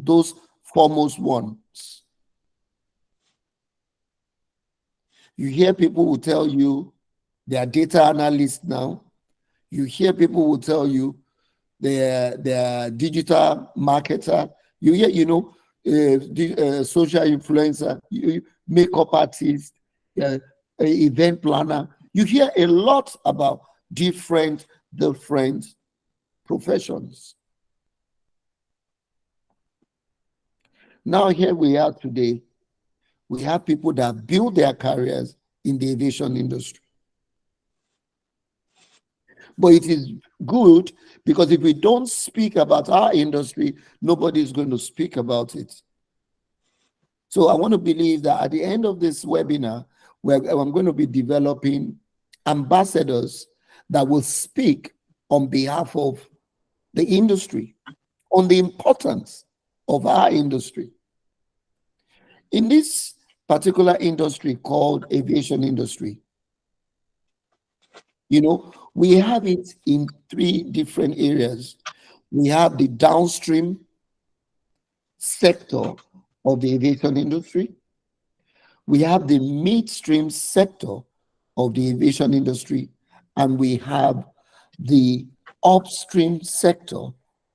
those foremost ones. You hear people who tell you they are data analysts now. You hear people who tell you they're digital marketer. You hear, social influencer, makeup artist, event planner. You hear a lot about different professions. Now here we are today. We have people that build their careers in the aviation industry. But it is good because if we don't speak about our industry, nobody is going to speak about it. So I want to believe that at the end of this webinar, I'm going to be developing ambassadors that will speak on behalf of the industry, on the importance of our industry. In this particular industry called aviation industry, we have it in 3 different areas. We have the downstream sector of the aviation industry. We have the midstream sector of the aviation industry, and we have the upstream sector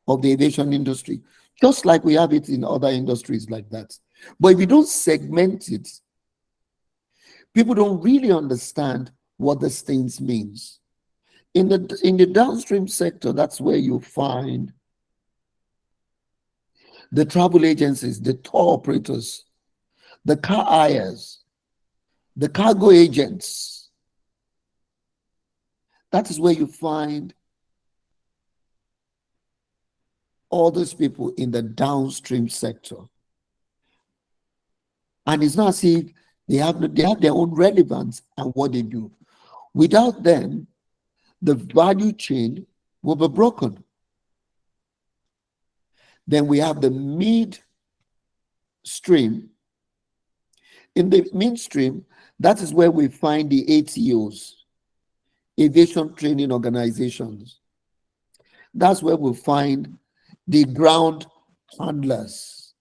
of the aviation industry, just like we have it in other industries like that. But if you don't segment it, people don't really understand what these things means. In the downstream sector, that's where you find the travel agencies, the tour operators, the car hires, the cargo agents. That is where you find all those people in the downstream sector. And it's not as if they have their own relevance and what they do. Without them, the value chain will be broken. Then we have the midstream. In the midstream, that is where we find the ATOs, aviation training organizations. That's where we find the ground handlers,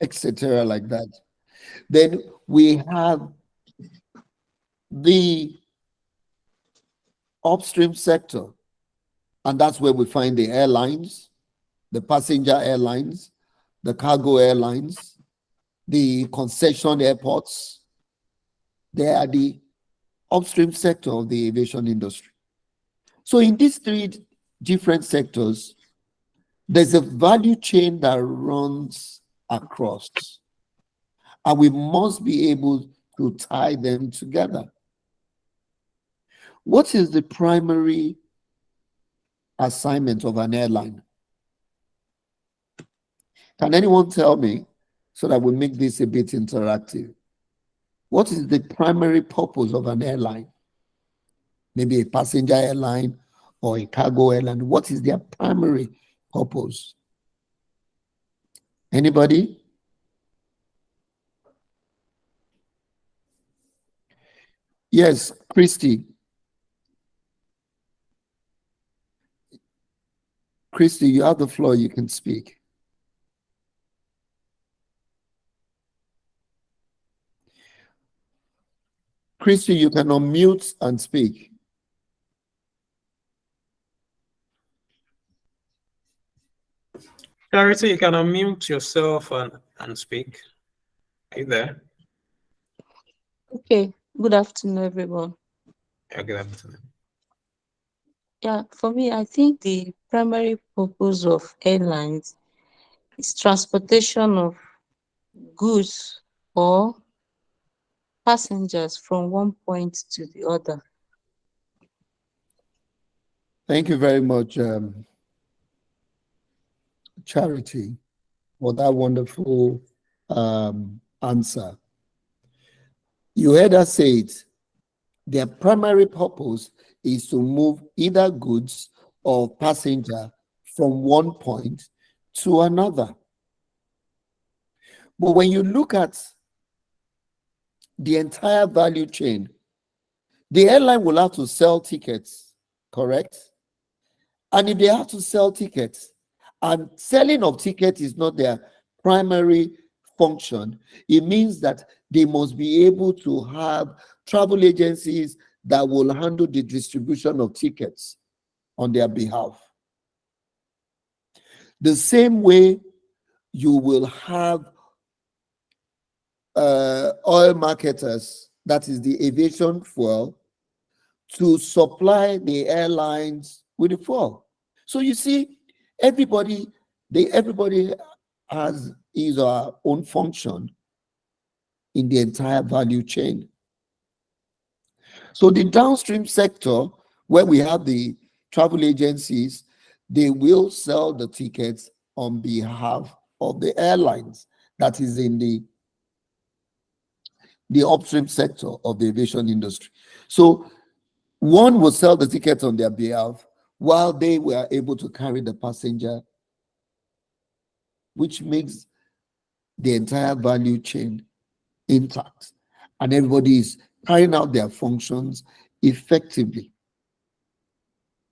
etc., like that. Then we have the upstream sector, and that's where we find the airlines, the passenger airlines, the cargo airlines, the concession airports. They are the upstream sector of the aviation industry. So in these 3 different sectors, there's a value chain that runs across, and we must be able to tie them together. What is the primary assignment of an airline? Can anyone tell me, so that we make this a bit interactive? What is the primary purpose of an airline? Maybe a passenger airline or a cargo airline. What is their primary purpose? Anybody? Yes, Christy. Christy, you have the floor. You can speak. Christy, you can unmute and speak. Charity, you can unmute yourself and speak. Are you there? Okay. Good afternoon, everyone. Yeah, good afternoon. Yeah, for me, I think the primary purpose of airlines is transportation of goods or passengers from one point to the other. Thank you very much, Charity, for that wonderful answer. You heard us say it. Their primary purpose is to move either goods or passenger from one point to another. But when you look at the entire value chain, the airline will have to sell tickets, correct? And if they have to sell tickets, and selling of tickets is not their primary function, it means that they must be able to have travel agencies that will handle the distribution of tickets on their behalf. The same way you will have oil marketers, that is the aviation fuel, to supply the airlines with the fuel. So you see, everybody has his or her own function in the entire value chain. So the downstream sector, where we have the travel agencies, they will sell the tickets on behalf of the airlines. That is in the upstream sector of the aviation industry. So one will sell the tickets on their behalf while they were able to carry the passenger, which makes the entire value chain intact, and everybody is carrying out their functions effectively.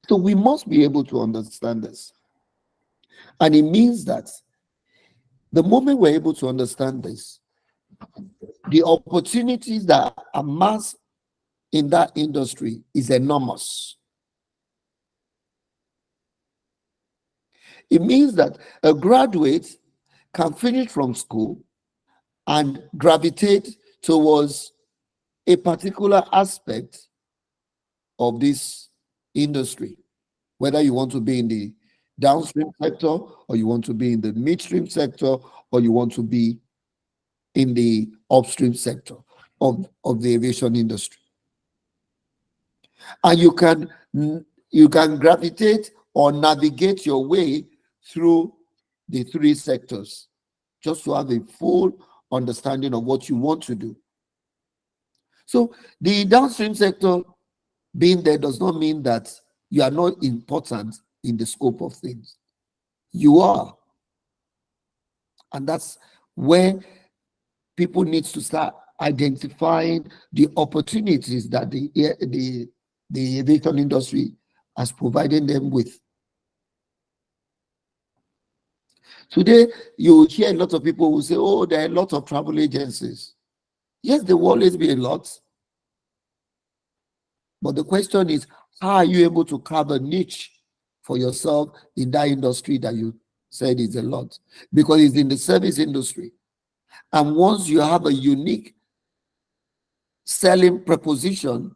So we must be able to understand this. And it means that the moment we're able to understand this, the opportunities that amass in that industry is enormous. It means that a graduate can finish from school and gravitate towards a particular aspect of this industry, whether you want to be in the downstream sector, or you want to be in the midstream sector, or you want to be in the upstream sector of the aviation industry. And you can gravitate or navigate your way through the three sectors just to have a full understanding of what you want to do. So the downstream sector being there does not mean that you are not important in the scope of things. You are. And that's where people need to start identifying the opportunities that the aviation industry has provided them with. Today, you hear a lot of people who say, oh, there are a lot of travel agencies. Yes, there will always be a lot. But the question is, how are you able to carve a niche for yourself in that industry that you said is a lot? Because it's in the service industry. And once you have a unique selling proposition,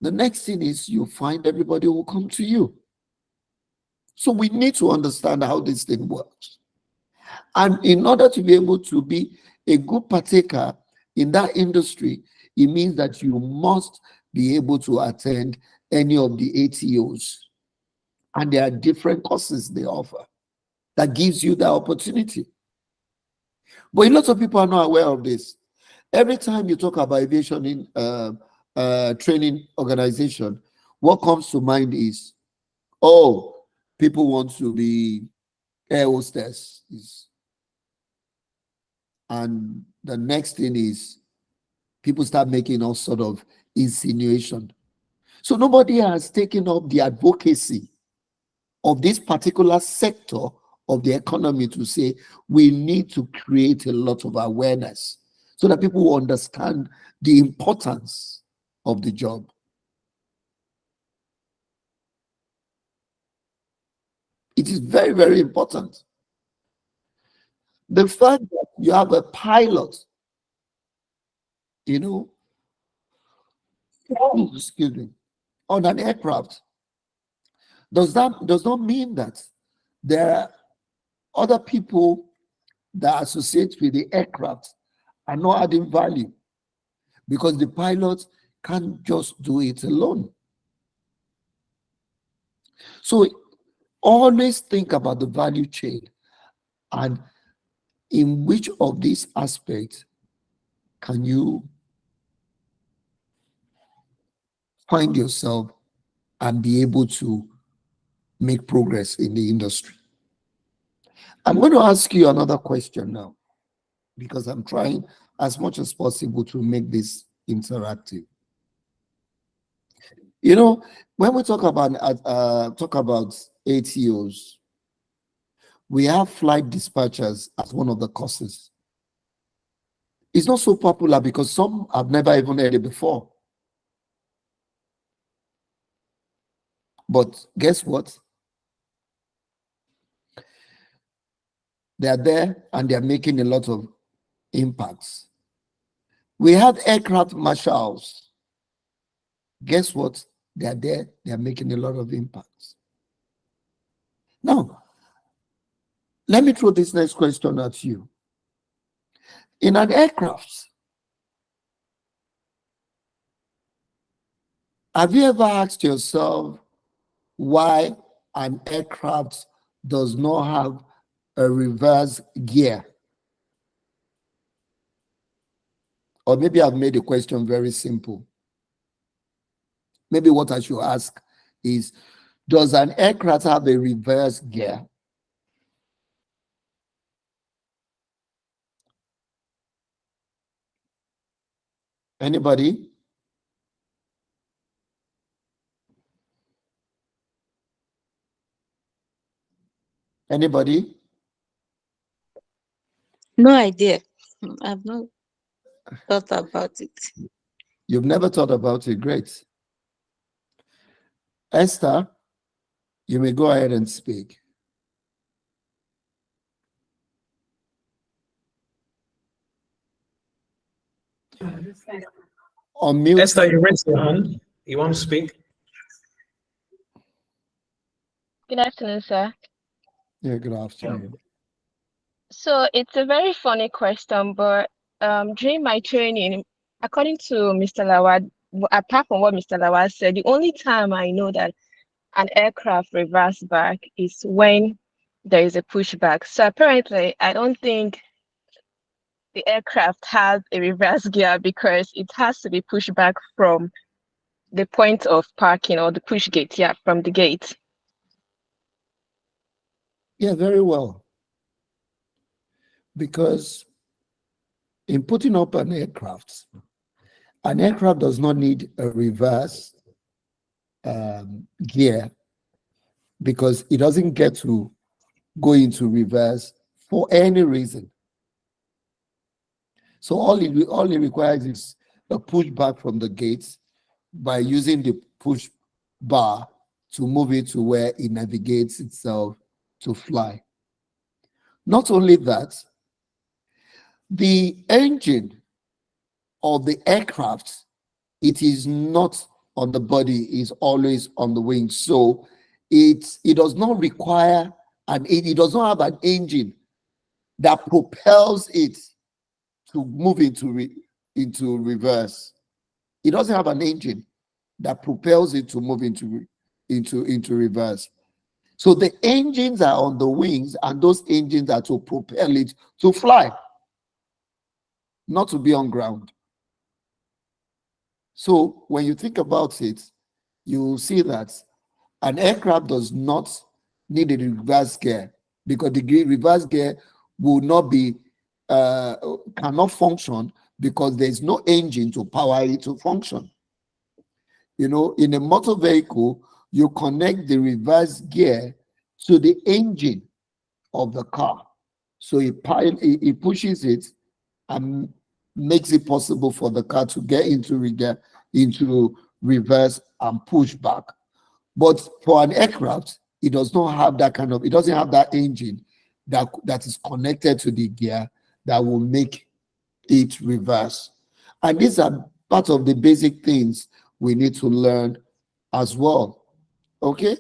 the next thing is you find everybody will come to you. So we need to understand how this thing works. And in order to be able to be a good partaker in that industry, it means that you must be able to attend any of the ATOs. And there are different courses they offer that gives you that opportunity. But a lot of people are not aware of this. Every time you talk about aviation in training organization, what comes to mind is, oh, people want to be air hostesses. And the next thing is people start making all sort of insinuation. So nobody has taken up the advocacy of this particular sector of the economy to say we need to create a lot of awareness so that people will understand the importance of the job. It is very, very important. The fact that you have a pilot, excuse me, on an aircraft, does not mean that there are other people that associate with the aircraft are not adding value, because the pilot can't just do it alone. So always think about the value chain and in which of these aspects can you find yourself and be able to make progress in the industry. I'm going to ask you another question now, because I'm trying as much as possible to make this interactive. When we talk about ATOs, we have flight dispatchers as one of the courses. It's not so popular because some have never even heard it before. But guess what? They are there and they are making a lot of impacts. We have aircraft marshals. Guess what? They are there, they are making a lot of impacts. Now, let me throw this next question at you. In an aircraft, have you ever asked yourself why an aircraft does not have a reverse gear? Or maybe I've made the question very simple. Maybe what I should ask is, does an aircraft have a reverse gear? Anybody? Anybody? No idea. I've not thought about it. You've never thought about it. Great. Esther, you may go ahead and speak. Unmute. Esther, you raised your hand. You want to speak? Good afternoon, sir. Yeah, good afternoon. So it's a very funny question, but during my training, according to Mr. Lawad, apart from what Mr. Lawad said, the only time I know that an aircraft reverse back is when there is a pushback. So apparently, I don't think the aircraft has a reverse gear because it has to be pushed back from the point of parking or the push gate, yeah, from the gate. Yeah, very well. Because in putting up an aircraft does not need a reverse gear because it doesn't get to go into reverse for any reason. So all it requires is a push back from the gates by using the push bar to move it to where it navigates itself to fly. Not only that, the engine of the aircraft, it is not on the body, is always on the wing. So it does not require it does not have an engine that propels it to move into reverse. It doesn't have an engine that propels it to move into reverse. So the engines are on the wings, and those engines are to propel it to fly, not to be on ground. So when you think about it, you will see that an aircraft does not need a reverse gear because the reverse gear will not be cannot function because there's no engine to power it to function. You know, in a motor vehicle, you connect the reverse gear to the engine of the car. So it pushes it and makes it possible for the car to get into reverse and push back. But for an aircraft, it does not have that it doesn't have that engine that is connected to the gear that will make it reverse. And these are part of the basic things we need to learn as well. Okay?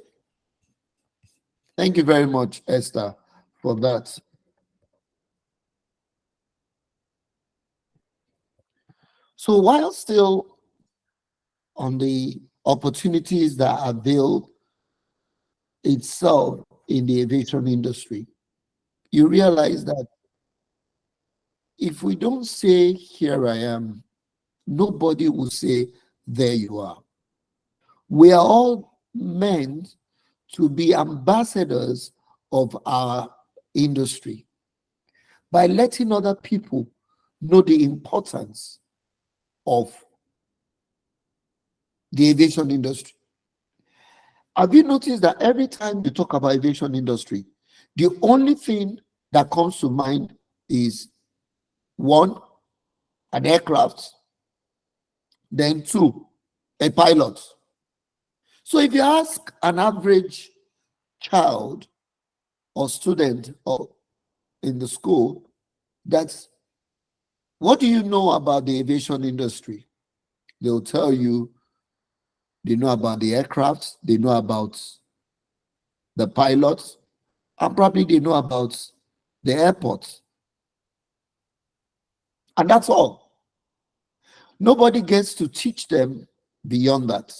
Thank you very much, Esther, for that. So while still on the opportunities that avail itself in the aviation industry, you realize that if we don't say, here I am, nobody will say, there you are. We are all meant to be ambassadors of our industry by letting other people know the importance of the aviation industry. Have you noticed that every time you talk about aviation industry, The only thing that comes to mind is one, an aircraft, then two, a pilot. So if you ask an average child or student or in the school, that's what do you know about the aviation industry? They'll tell you they know about the aircraft, they know about the pilots, and probably they know about the airports. And that's all. Nobody gets to teach them beyond that.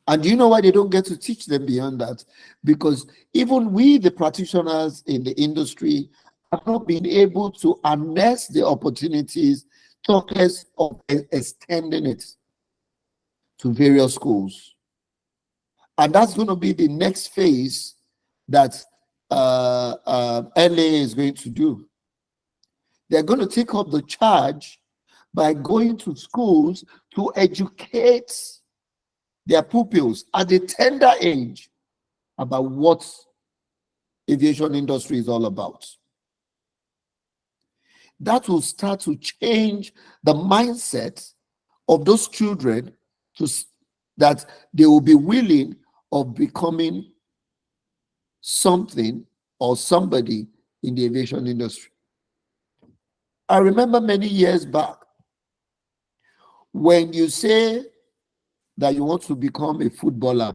And do you know why they don't get to teach them beyond that? Because even we, the practitioners in the industry, have not been able to harness the opportunities, talk less of extending it to various schools. And that's going to be the next phase that LA is going to do. They're going to take up the charge by going to schools to educate their pupils at a tender age about what aviation industry is all about. That will start to change the mindset of those children to that they will be willing of becoming something or somebody in the aviation industry. I remember many years back when you say that you want to become a footballer,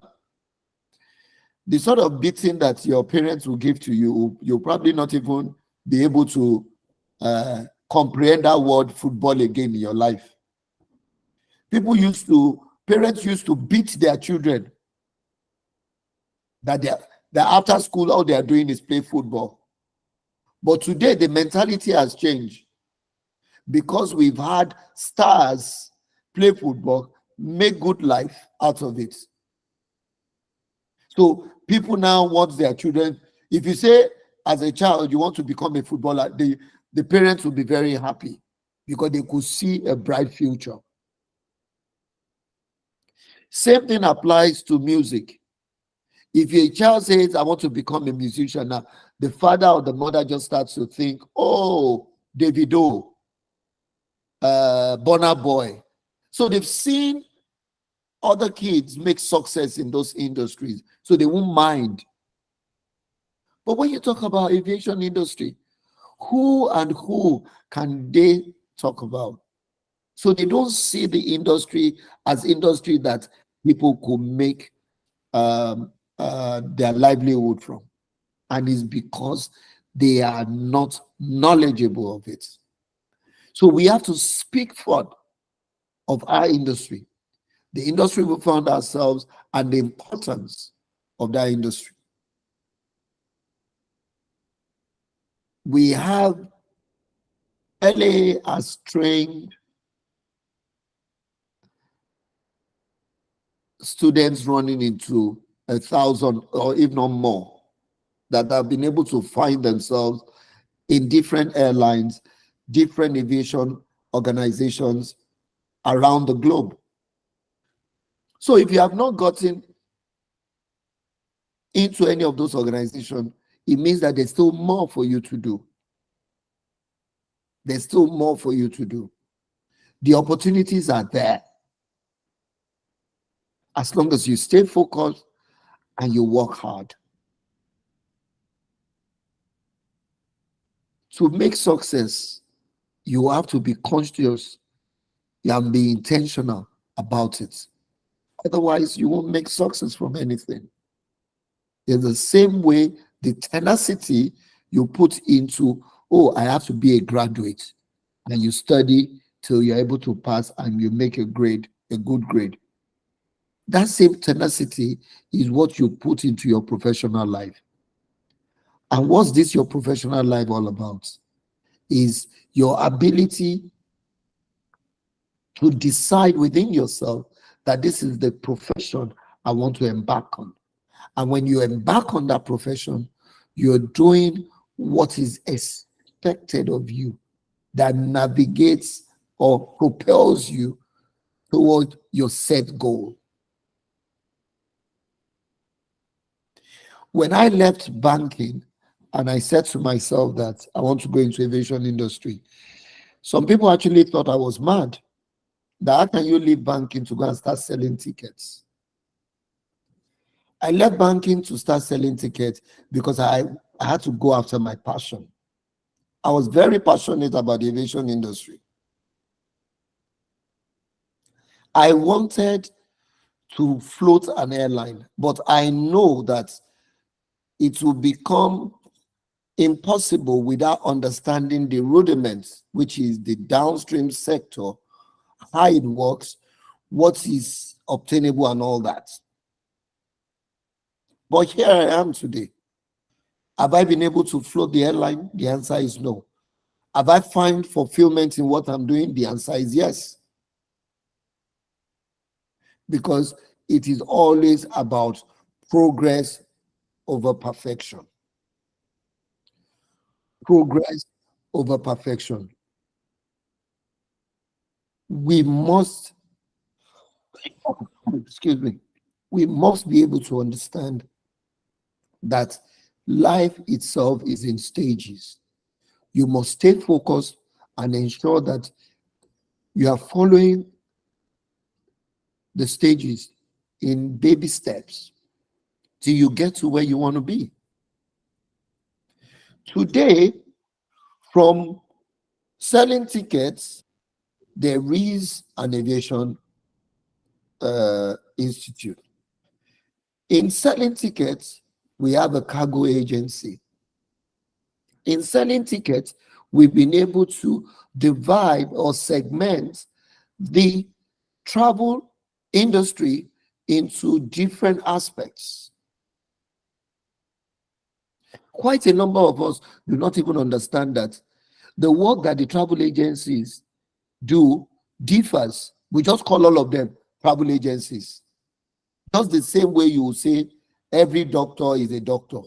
the sort of beating that your parents will give to you, you'll probably not even be able to comprehend that word football again in your life. Parents used to beat their children that after school, all they are doing is play football. But today, the mentality has changed because we've had stars play football, make good life out of it. So people now want their children. If you say as a child you want to become a footballer, the parents will be very happy because they could see a bright future. Same thing applies to music. If a child says, I want to become a musician, now the father or the mother just starts to think, oh, Davido, Burna Boy. So they've seen other kids make success in those industries, so they won't mind. But when you talk about aviation industry, who and who can they talk about? So they don't see the industry as industry that people could make their livelihood from. And it's because they are not knowledgeable of it. So we have to speak forth of our industry, the industry we found ourselves, and the importance of that industry. We have LA has trained students running into 1,000 or if not more that have been able to find themselves in different airlines, different aviation organizations around the globe. So if you have not gotten into any of those organizations, it means that there's still more for you to do. There's still more for you to do. The opportunities are there. As long as you stay focused and you work hard. To make success, you have to be conscious and be intentional about it. Otherwise, you won't make success from anything. In the same way, the tenacity you put into, oh, I have to be a graduate, and you study till you're able to pass and you make a grade, a good grade. That same tenacity is what you put into your professional life. And what's this your professional life all about? Is your ability to decide within yourself that this is the profession I want to embark on. And when you embark on that profession, you're doing what is expected of you that navigates or propels you toward your set goal. When I left banking, and I said to myself that I want to go into aviation industry. Some people actually thought I was mad. That how can you leave banking to go and start selling tickets? I left banking to start selling tickets because I had to go after my passion. I was very passionate about the aviation industry. I wanted to float an airline, but I know that it will become impossible without understanding the rudiments, which is the downstream sector, how it works, what is obtainable, and all that. But here I am today. Have I been able to float the airline? The answer is no. Have I found fulfillment in what I'm doing? The answer is yes. Because it is always about progress over perfection. Progress over perfection. We must, excuse me, we must be able to understand that life itself is in stages. You must stay focused and ensure that you are following the stages in baby steps till you get to where you want to be. Today, from selling tickets, there is an aviation institute. In selling tickets, we have a cargo agency. In selling tickets, we've been able to divide or segment the travel industry into different aspects. Quite a number of us do not even understand that the work that the travel agencies do differs. We just call all of them travel agencies. Just the same way you will say every doctor is a doctor,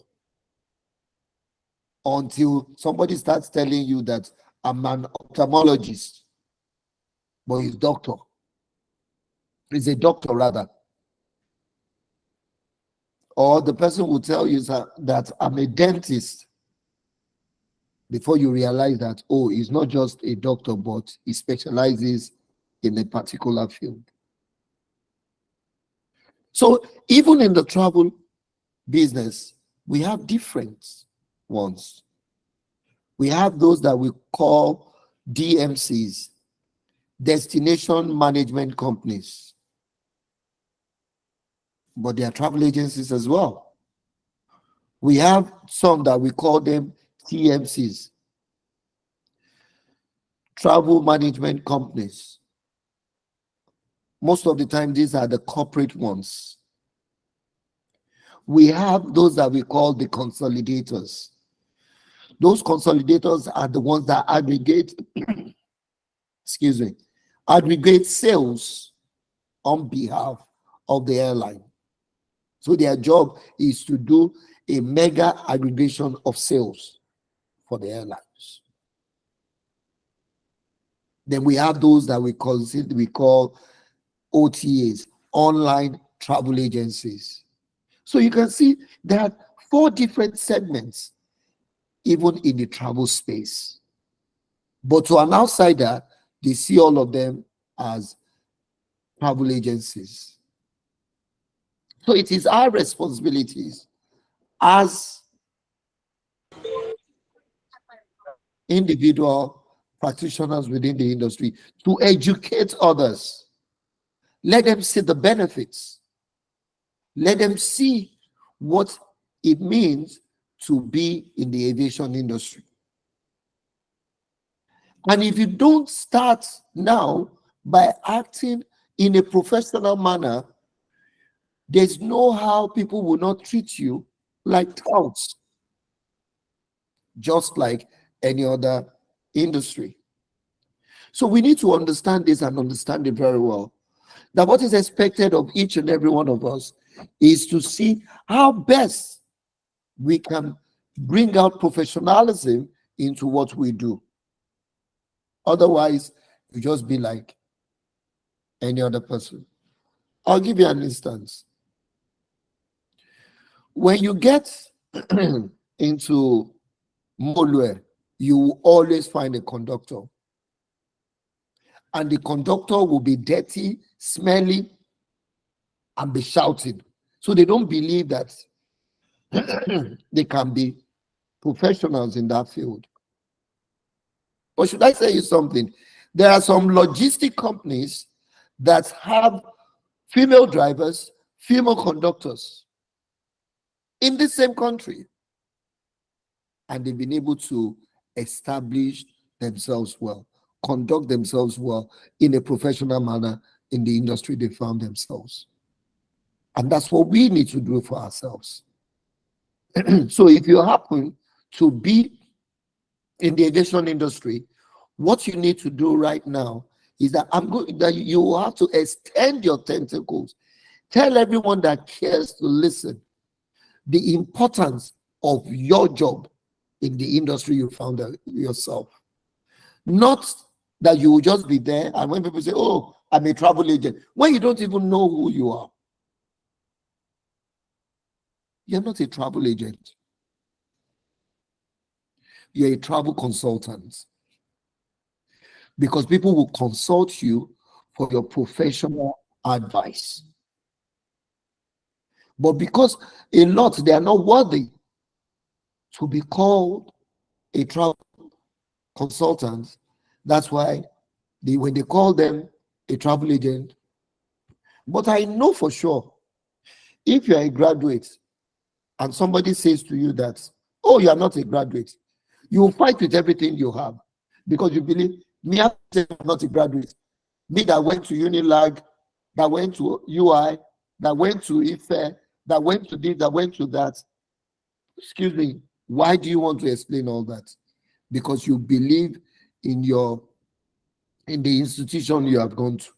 until somebody starts telling you that I'm an ophthalmologist, but he's doctor. He's a doctor rather. Or the person will tell you that I'm a dentist, before you realize that, oh, he's not just a doctor, but he specializes in a particular field. So even in the travel business, we have different ones. We have those that we call DMCs, destination management companies, but they are travel agencies as well. We have some that we call them TMCs, travel management companies. Most of the time, these are the corporate ones. We have those that we call the consolidators. Those consolidators are the ones that aggregate, excuse me, aggregate sales on behalf of the airline. So their job is to do a mega aggregation of sales for the airlines. Then we have those that we call OTAs, online travel agencies. So you can see there are 4 different segments, even in the travel space. But to an outsider, they see all of them as travel agencies. So it is our responsibilities as individual practitioners within the industry to educate others. Let them see the benefits. Let them see what it means to be in the aviation industry. And if you don't start now by acting in a professional manner, there's no how people will not treat you like touts, just like any other industry. So we need to understand this and understand it very well. That what is expected of each and every one of us is to see how best we can bring out professionalism into what we do. Otherwise, you just be like any other person. I'll give you an instance. When you get into Molue, you will always find a conductor. And the conductor will be dirty, smelly, and be shouting. So they don't believe that they can be professionals in that field. Or should I say you something? There are some logistic companies that have female drivers, female conductors in the same country. And they've been able to establish themselves well, conduct themselves well in a professional manner in the industry they found themselves. And that's what we need to do for ourselves. So if you happen to be in the aviation industry, what you need to do right now is that you have to extend your tentacles. Tell everyone that cares to listen the importance of your job in the industry you found yourself. Not that you will just be there, and when people say, oh, I'm a travel agent, when you don't even know who you are. You're not a travel agent. You're a travel consultant. Because people will consult you for your professional advice. But because a lot, they are not worthy to be called a travel consultant, that's why when they call them a travel agent. But I know for sure, if you're a graduate and somebody says to you that, oh, you are not a graduate, you will fight with everything you have because you believe, me, I'm not a graduate. Me that went to Unilag, that went to UI, that went to IFE, that went to this, that went to that. Excuse me, why do you want to explain all that? Because you believe in the institution you have gone to.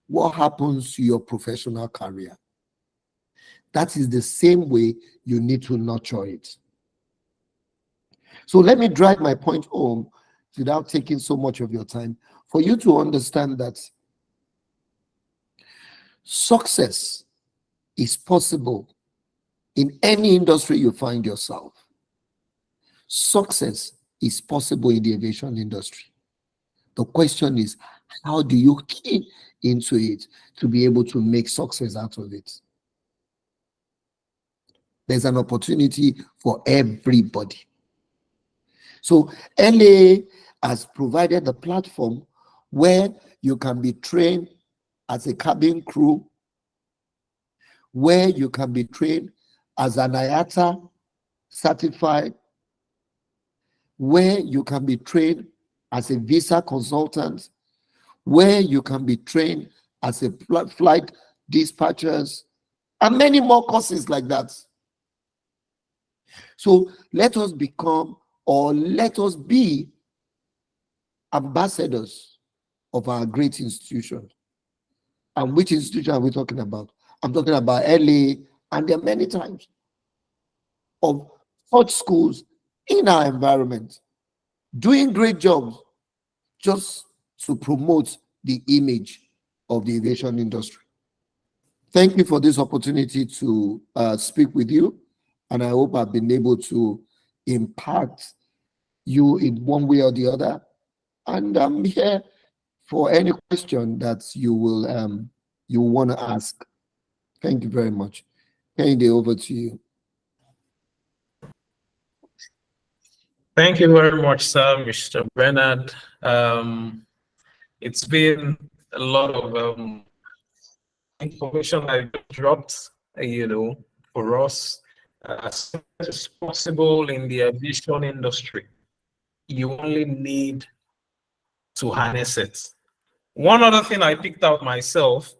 What happens to your professional career? That is the same way you need to nurture it. So let me drive my point home without taking so much of your time for you to understand that success is possible in any industry you find yourself. Success is possible in the aviation industry. The question is, how do you key into it to be able to make success out of it? There's an opportunity for everybody. So LA has provided a platform where you can be trained as a cabin crew, where you can be trained as an IATA certified, where you can be trained as a visa consultant, where you can be trained as a flight dispatchers, and many more courses like that. So let us become, or let us be, ambassadors of our great institution. And which institution are we talking about? I'm talking about LA, and there are many times of such schools in our environment doing great jobs just to promote the image of the aviation industry. Thank you for this opportunity to speak with you, and I hope I've been able to impact you in one way or the other. And I'm here for any question that you will want to ask. Thank you very much. Kennedy, over to you. Thank you very much, sir, Mr. Bernard. It's been a lot of information I dropped, for us. As much as possible in the aviation industry, you only need to harness it. One other thing I picked out myself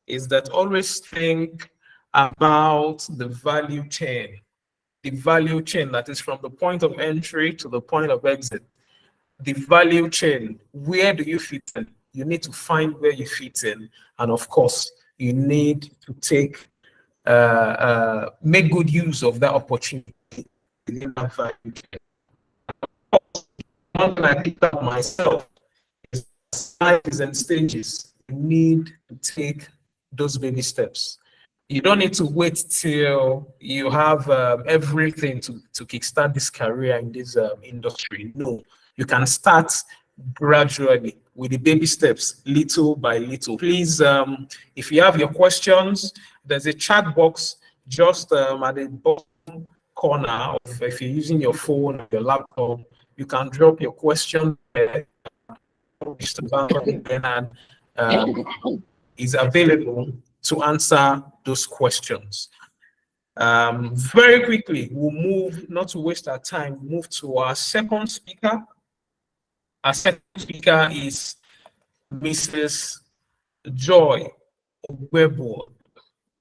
is that always think about the value chain. The value chain that is from the point of entry to the point of exit. The value chain, where do you fit in? You need to find where you fit in. And of course, you need to make good use of that opportunity within that value chain. One thing I picked up myself is sizes and stages. You need to take those baby steps. You don't need to wait till you have everything to kickstart this career in this industry. No, you can start gradually with the baby steps, little by little. Please, if you have your questions, there's a chat box just at the bottom corner of, if you're using your phone or your laptop, you can drop your question there. Mr. Bernard is available to answer those questions. Very quickly, we'll move, not to waste our time, move to our second speaker. Our second speaker is Mrs. Joy Webo,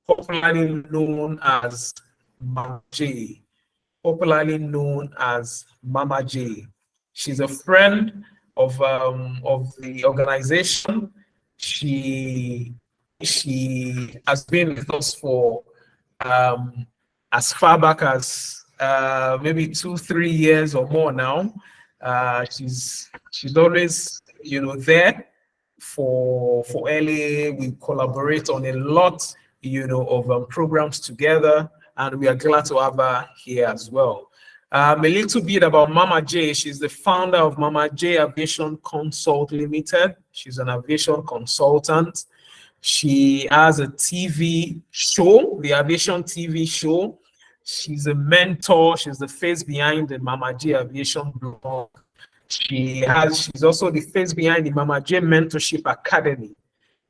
popularly known as Mama J. Popularly known as Mama J. She's a friend of the organization. She has been with us for as far back as maybe 2-3 years or more now. She's always, you know, there for LA. We collaborate on a lot, you know, of programs together, and we are glad to have her here as well. A little bit about Mama J. She's the founder of Mama J Aviation Consult Limited. She's an aviation consultant. She has a TV show, the Aviation TV show. She's a mentor. She's the face behind the Mama J Aviation blog. She's also the face behind the Mama J Mentorship Academy,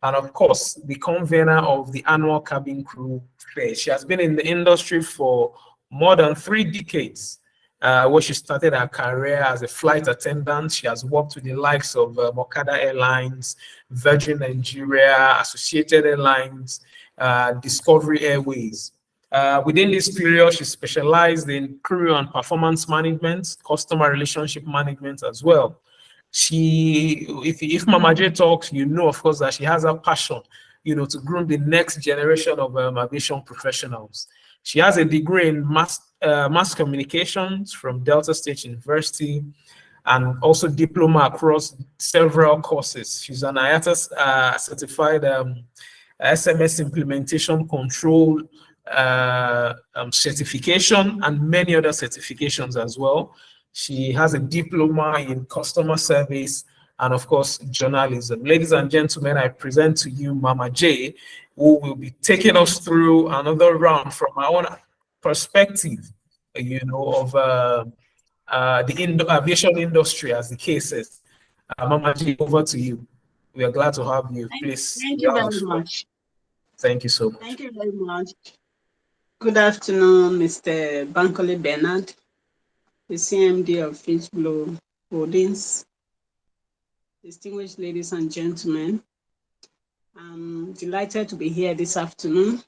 and of course, the convener of the annual cabin crew fair. She has been in the industry for more than 3 decades, where she started her career as a flight attendant. She has worked with the likes of Okada Airlines, Virgin Nigeria, Associated Airlines, Discovery Airways. Within this period, she specialized in crew and performance management, customer relationship management as well. If Mama J talks, you know, of course, that she has a passion, you know, to groom the next generation of aviation professionals. She has a degree in mass communications from Delta State University, and also diploma across several courses. She's an IATA certified SMS implementation control certification, and many other certifications as well. She has a diploma in customer service and, of course, journalism. Ladies and gentlemen, I present to you Mama J, who will be taking us through another round from our own perspective, you know, of the aviation industry, as the case is. Mama J, over to you. We are glad to have you. Please. Thank you very much. Thank you so much. Thank you very much. Good afternoon, Mr. Bankole Bernard, the CMD of Finchglow Holdings. Distinguished ladies and gentlemen, I'm delighted to be here this afternoon.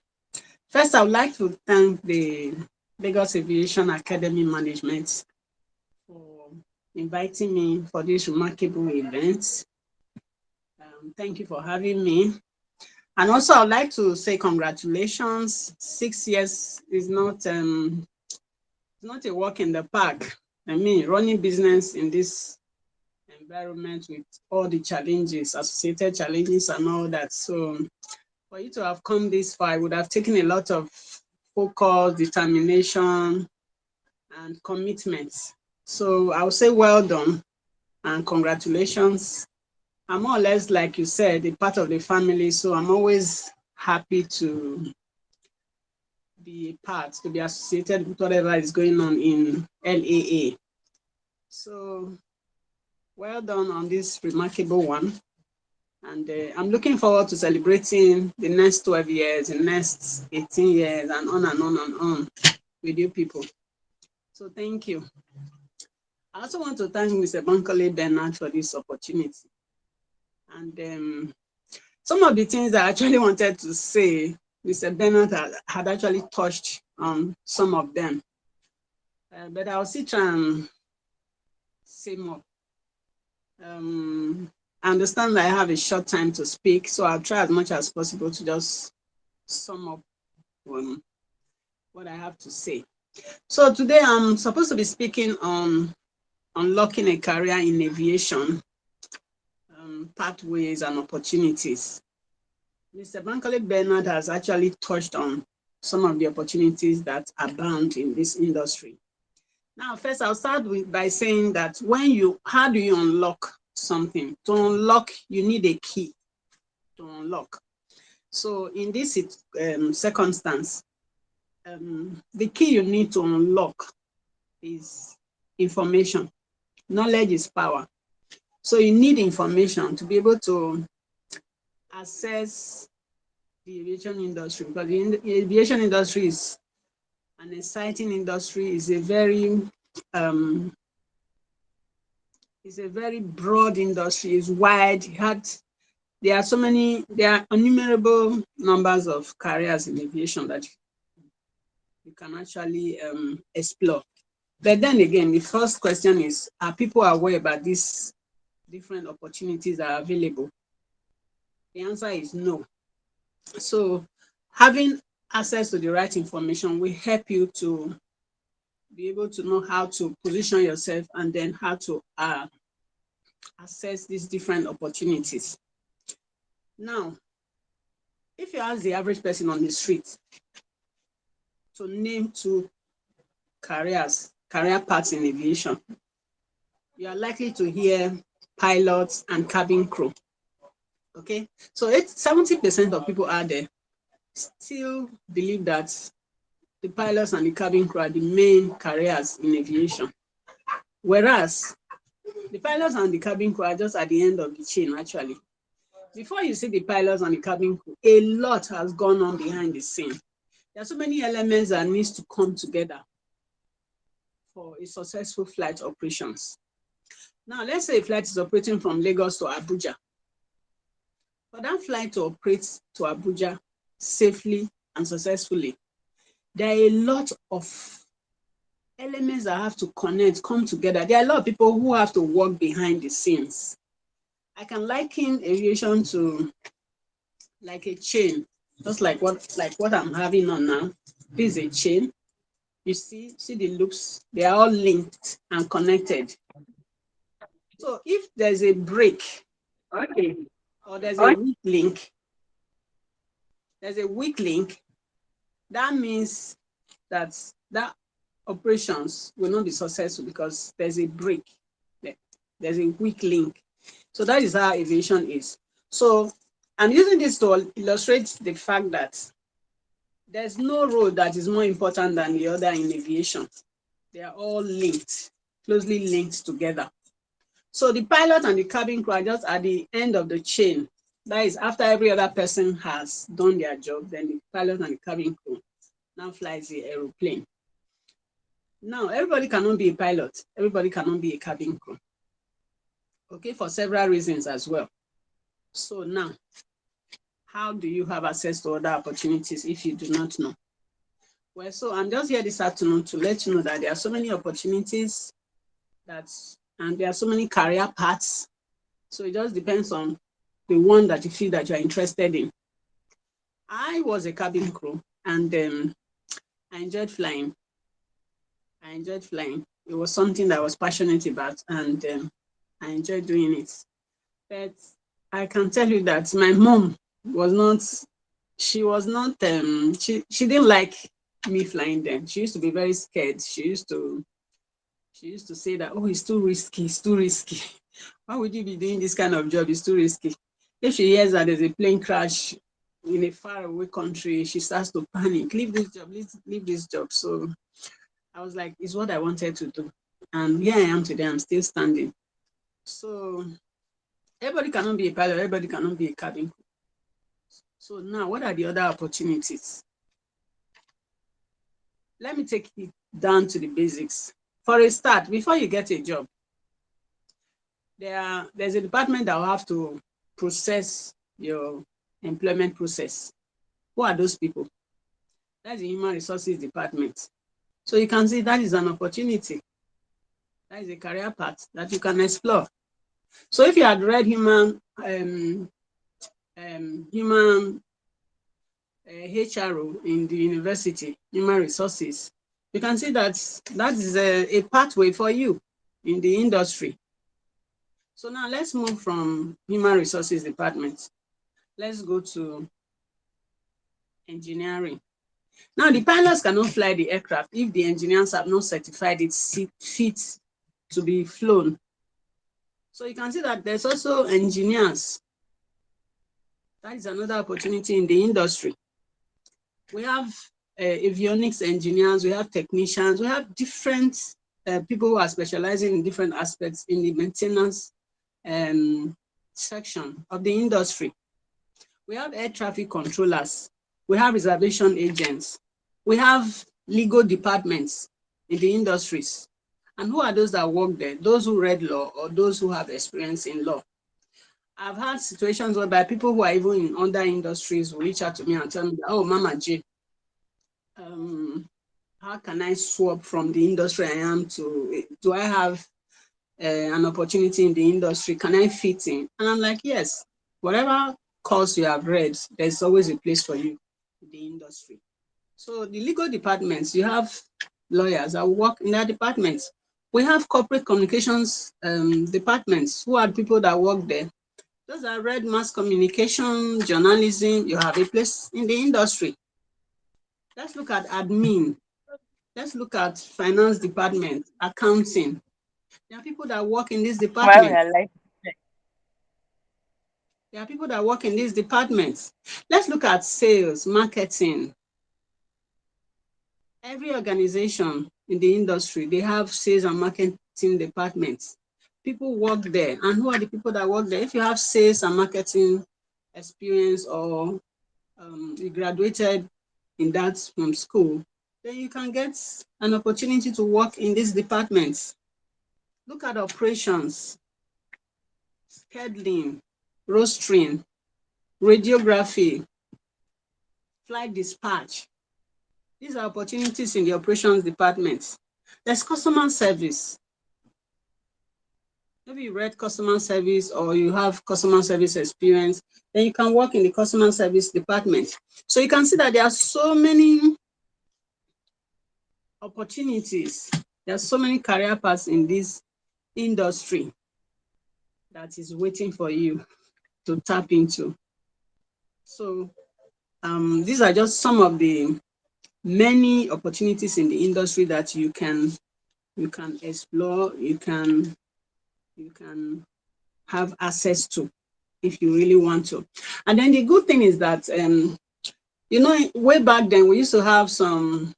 First, I would like to thank the Lagos Aviation Academy Management for inviting me for this remarkable event. Thank you for having me. And also, I'd like to say congratulations. 6 years is not a walk in the park. I mean, running business in this environment with all the challenges, associated challenges and all that. So for you to have come this far, it would have taken a lot of focus, determination, and commitment. So I would say well done and congratulations. I'm more or less, like you said, a part of the family, so I'm always happy to be a part, to be associated with whatever is going on in LAA. So well done on this remarkable one. And I'm looking forward to celebrating the next 12 years, the next 18 years, and on and on and on with you people. So thank you. I also want to thank Mr. Bankole Bernard for this opportunity. And some of the things I actually wanted to say, Mr. Bernard had actually touched on some of them. But I'll still try and say more. I understand that I have a short time to speak, so I'll try as much as possible to just sum up what I have to say. So today I'm supposed to be speaking on unlocking a career in aviation, pathways and opportunities. Mr. Bankole Bernard has actually touched on some of the opportunities that abound in this industry. Now, first, I'll start by saying that how do you unlock something? To unlock, you need a key to unlock. So in this circumstance, the key you need to unlock is information. Knowledge is power. So you need information to be able to assess the aviation industry, because the aviation industry is an exciting industry. It's a very broad industry. It's wide. There are innumerable numbers of careers in aviation that you can actually explore. But then again, the first question is, are people aware about these different opportunities that are available? The answer is no. So having access to the right information will help you to be able to know how to position yourself and then how to assess these different opportunities. Now, if you ask the average person on the street to name two career paths in aviation, you are likely to hear pilots and cabin crew. Okay, so 70% of people out there still believe that the pilots and the cabin crew are the main careers in aviation, whereas the pilots and the cabin crew are just at the end of the chain. Actually, before you see the pilots and the cabin crew, a lot has gone on behind the scene. There are so many elements that needs to come together for a successful flight operations. Now, let's say a flight is operating from Lagos to Abuja. For that flight to operate to Abuja safely and successfully, there are a lot of elements that have to come together. There are a lot of people who have to work behind the scenes. I can liken aviation to like a chain, just like what I'm having on now. This is a chain. You see the loops, they are all linked and connected. So if there's a break, okay, or there's a weak link, that means that operations will not be successful because there's a break, there's a weak link. So that is how aviation is. So I'm using this to illustrate the fact that there's no road that is more important than the other in aviation. They are all linked, closely linked together. So the pilot and the cabin crew are just at the end of the chain. That is, after every other person has done their job, then the pilot and the cabin crew now flies the aeroplane. Now, everybody cannot be a pilot. Everybody cannot be a cabin crew. Okay, for several reasons as well. So now, how do you have access to other opportunities if you do not know? Well, so I'm just here this afternoon to let you know that there are so many opportunities and there are so many career paths. So it just depends on the one that you feel that you're interested in. I was a cabin crew and I enjoyed flying. It was something that I was passionate about and I enjoyed doing it. But I can tell you that my mom was not, she didn't like me flying then. She used to be very scared. She used to say that, oh, it's too risky. Why would you be doing this kind of job? It's too risky. If she hears that there's a plane crash in a faraway country, she starts to panic. Leave this job. So I was like, it's what I wanted to do. And here I am today, I'm still standing. So everybody cannot be a pilot, everybody cannot be a cabin crew. So now, what are the other opportunities? Let me take it down to the basics. For a start, before you get a job, there's a department that will have to process your employment process. Who are those people? That's the Human Resources Department. So you can see that is an opportunity. That is a career path that you can explore. So if you had read human HRO in the university, human resources, you can see that is a pathway for you in the industry. So now let's move from human resources department. Let's go to engineering. Now, the pilots cannot fly the aircraft if the engineers have not certified it fit to be flown. So you can see that there's also engineers. That is another opportunity in the industry. We have avionics engineers, we have technicians, we have different people who are specializing in different aspects in the maintenance section of the industry. We have air traffic controllers, we have reservation agents, we have legal departments in the industries. And who are those that work there? Those who read law or those who have experience in law. I've had situations whereby people who are even in other industries will reach out to me and tell me, oh, Mama J, how can I swap from the industry I am to, do I have an opportunity in the industry? Can I fit in? And I'm like, yes, whatever course you have read, there's always a place for you in the industry. So the legal departments, you have lawyers that work in that departments. We have corporate communications departments. Who are people that work there? Those that read mass communication, journalism, you have a place in the industry. Let's look at admin. Let's look at finance department, accounting. There are people that work in this department. There are people that work in these departments. Let's look at sales, marketing. Every organization in the industry, they have sales and marketing departments. People work there. And who are the people that work there? If you have sales and marketing experience or you graduated in that from school, then you can get an opportunity to work in these departments. Look at operations, scheduling, rostering, radiography, flight dispatch. These are opportunities in the operations department. There's customer service. Maybe you read customer service or you have customer service experience, then you can work in the customer service department. So you can see that there are so many opportunities. There are so many career paths in this industry that is waiting for you to tap into. So these are just some of the many opportunities in the industry that you can explore, you can have access to if you really want to. And then the good thing is that way back then we used to have some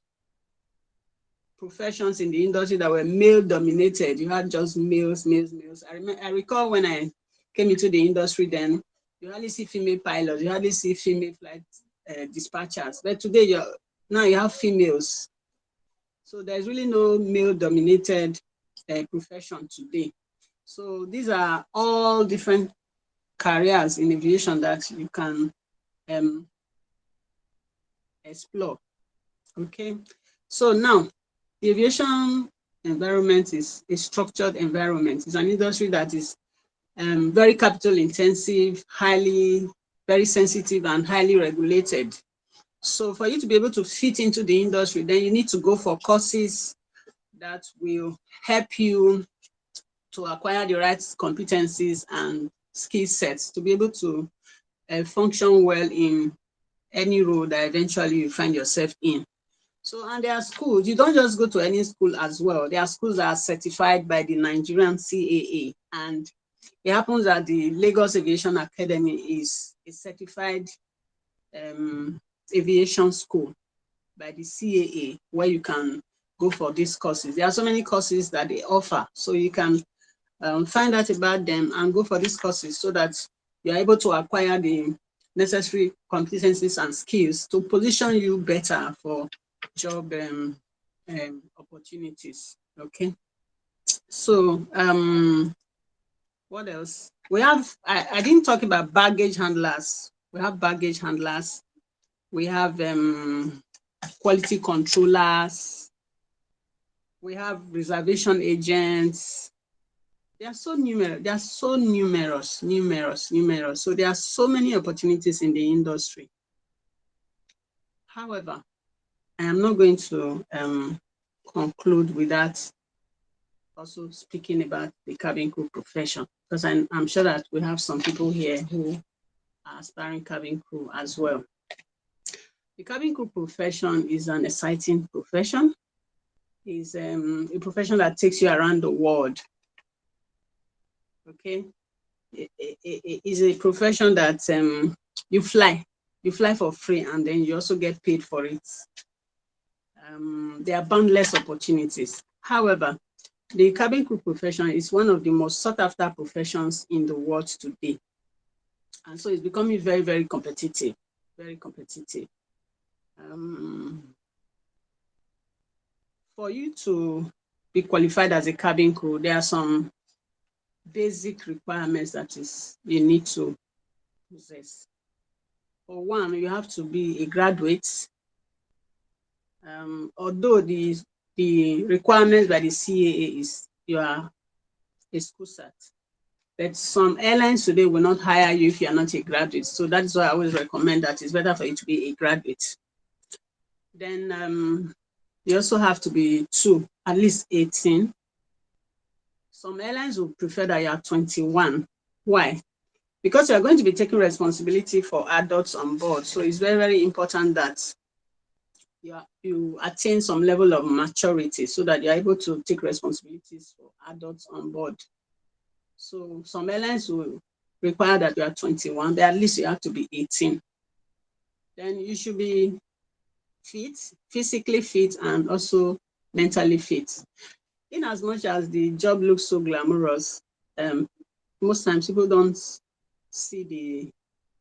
professions in the industry that were male dominated. You had just males. I recall when I came into the industry then, you hardly see female pilots, you hardly see female flight dispatchers. But today now you have females. So there's really no male dominated profession today. So these are all different careers in aviation that you can explore. Okay, so now the aviation environment is a structured environment. It's an industry that is very capital intensive, very sensitive and highly regulated. So for you to be able to fit into the industry, then you need to go for courses that will help you to acquire the right competencies and skill sets to be able to function well in any role that eventually you find yourself in. So, and there are schools, you don't just go to any school as well. There are schools that are certified by the Nigerian CAA. And it happens that the Lagos Aviation Academy is a certified aviation school by the CAA, where you can go for these courses. There are so many courses that they offer. So you can find out about them and go for these courses so that you're able to acquire the necessary competencies and skills to position you better for job opportunities. Okay. So what else? We have, I didn't talk about baggage handlers. We have baggage handlers. We have quality controllers. We have reservation agents. They are so numerous. They are so numerous. So there are so many opportunities in the industry. However, I am not going to conclude with that. Also speaking about the cabin crew profession, because I'm sure that we have some people here who are aspiring cabin crew as well. The cabin crew profession is an exciting profession. It's a profession that takes you around the world. Okay, it is a profession that you fly for free, and then you also get paid for it. There are boundless opportunities. However, the cabin crew profession is one of the most sought after professions in the world today. And so it's becoming very, very competitive, very competitive. For you to be qualified as a cabin crew, there are some basic requirements that you need to possess. For one, you have to be a graduate. Although the requirements by the CAA is you are a school cert, but some airlines today will not hire you if you are not a graduate. So that's why I always recommend that it's better for you to be a graduate. Then you also have to be at least 18. Some airlines will prefer that you are 21. Why? Because you are going to be taking responsibility for adults on board. So it's very, very important that you attain some level of maturity so that you're able to take responsibilities for adults on board. So some airlines will require that you are 21, but at least you have to be 18. Then you should be fit, physically fit, and also mentally fit. In as much as the job looks so glamorous, most times people don't see the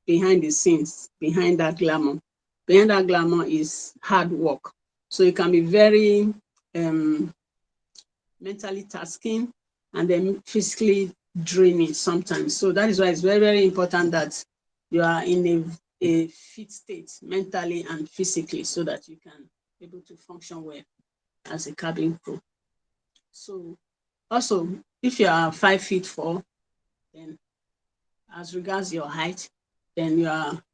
behind the scenes, behind that glamour. Behind that glamour is hard work. So it can be very mentally tasking and then physically draining sometimes. So that is why it's very, very important that you are in a fit state mentally and physically so that you can be able to function well as a cabin crew. So also, if you are 5'4", then as regards your height, then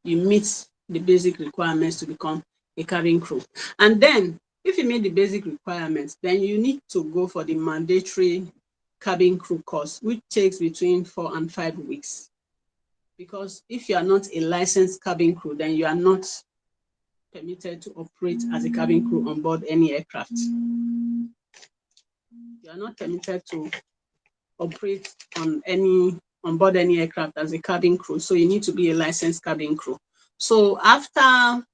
you meet the basic requirements to become a cabin crew. And then if you meet the basic requirements, then you need to go for the mandatory cabin crew course, which takes between 4 and 5 weeks. Because if you are not a licensed cabin crew, then you are not permitted to operate as a cabin crew on board any aircraft. You are not permitted to operate on board any aircraft as a cabin crew. So you need to be a licensed cabin crew. So after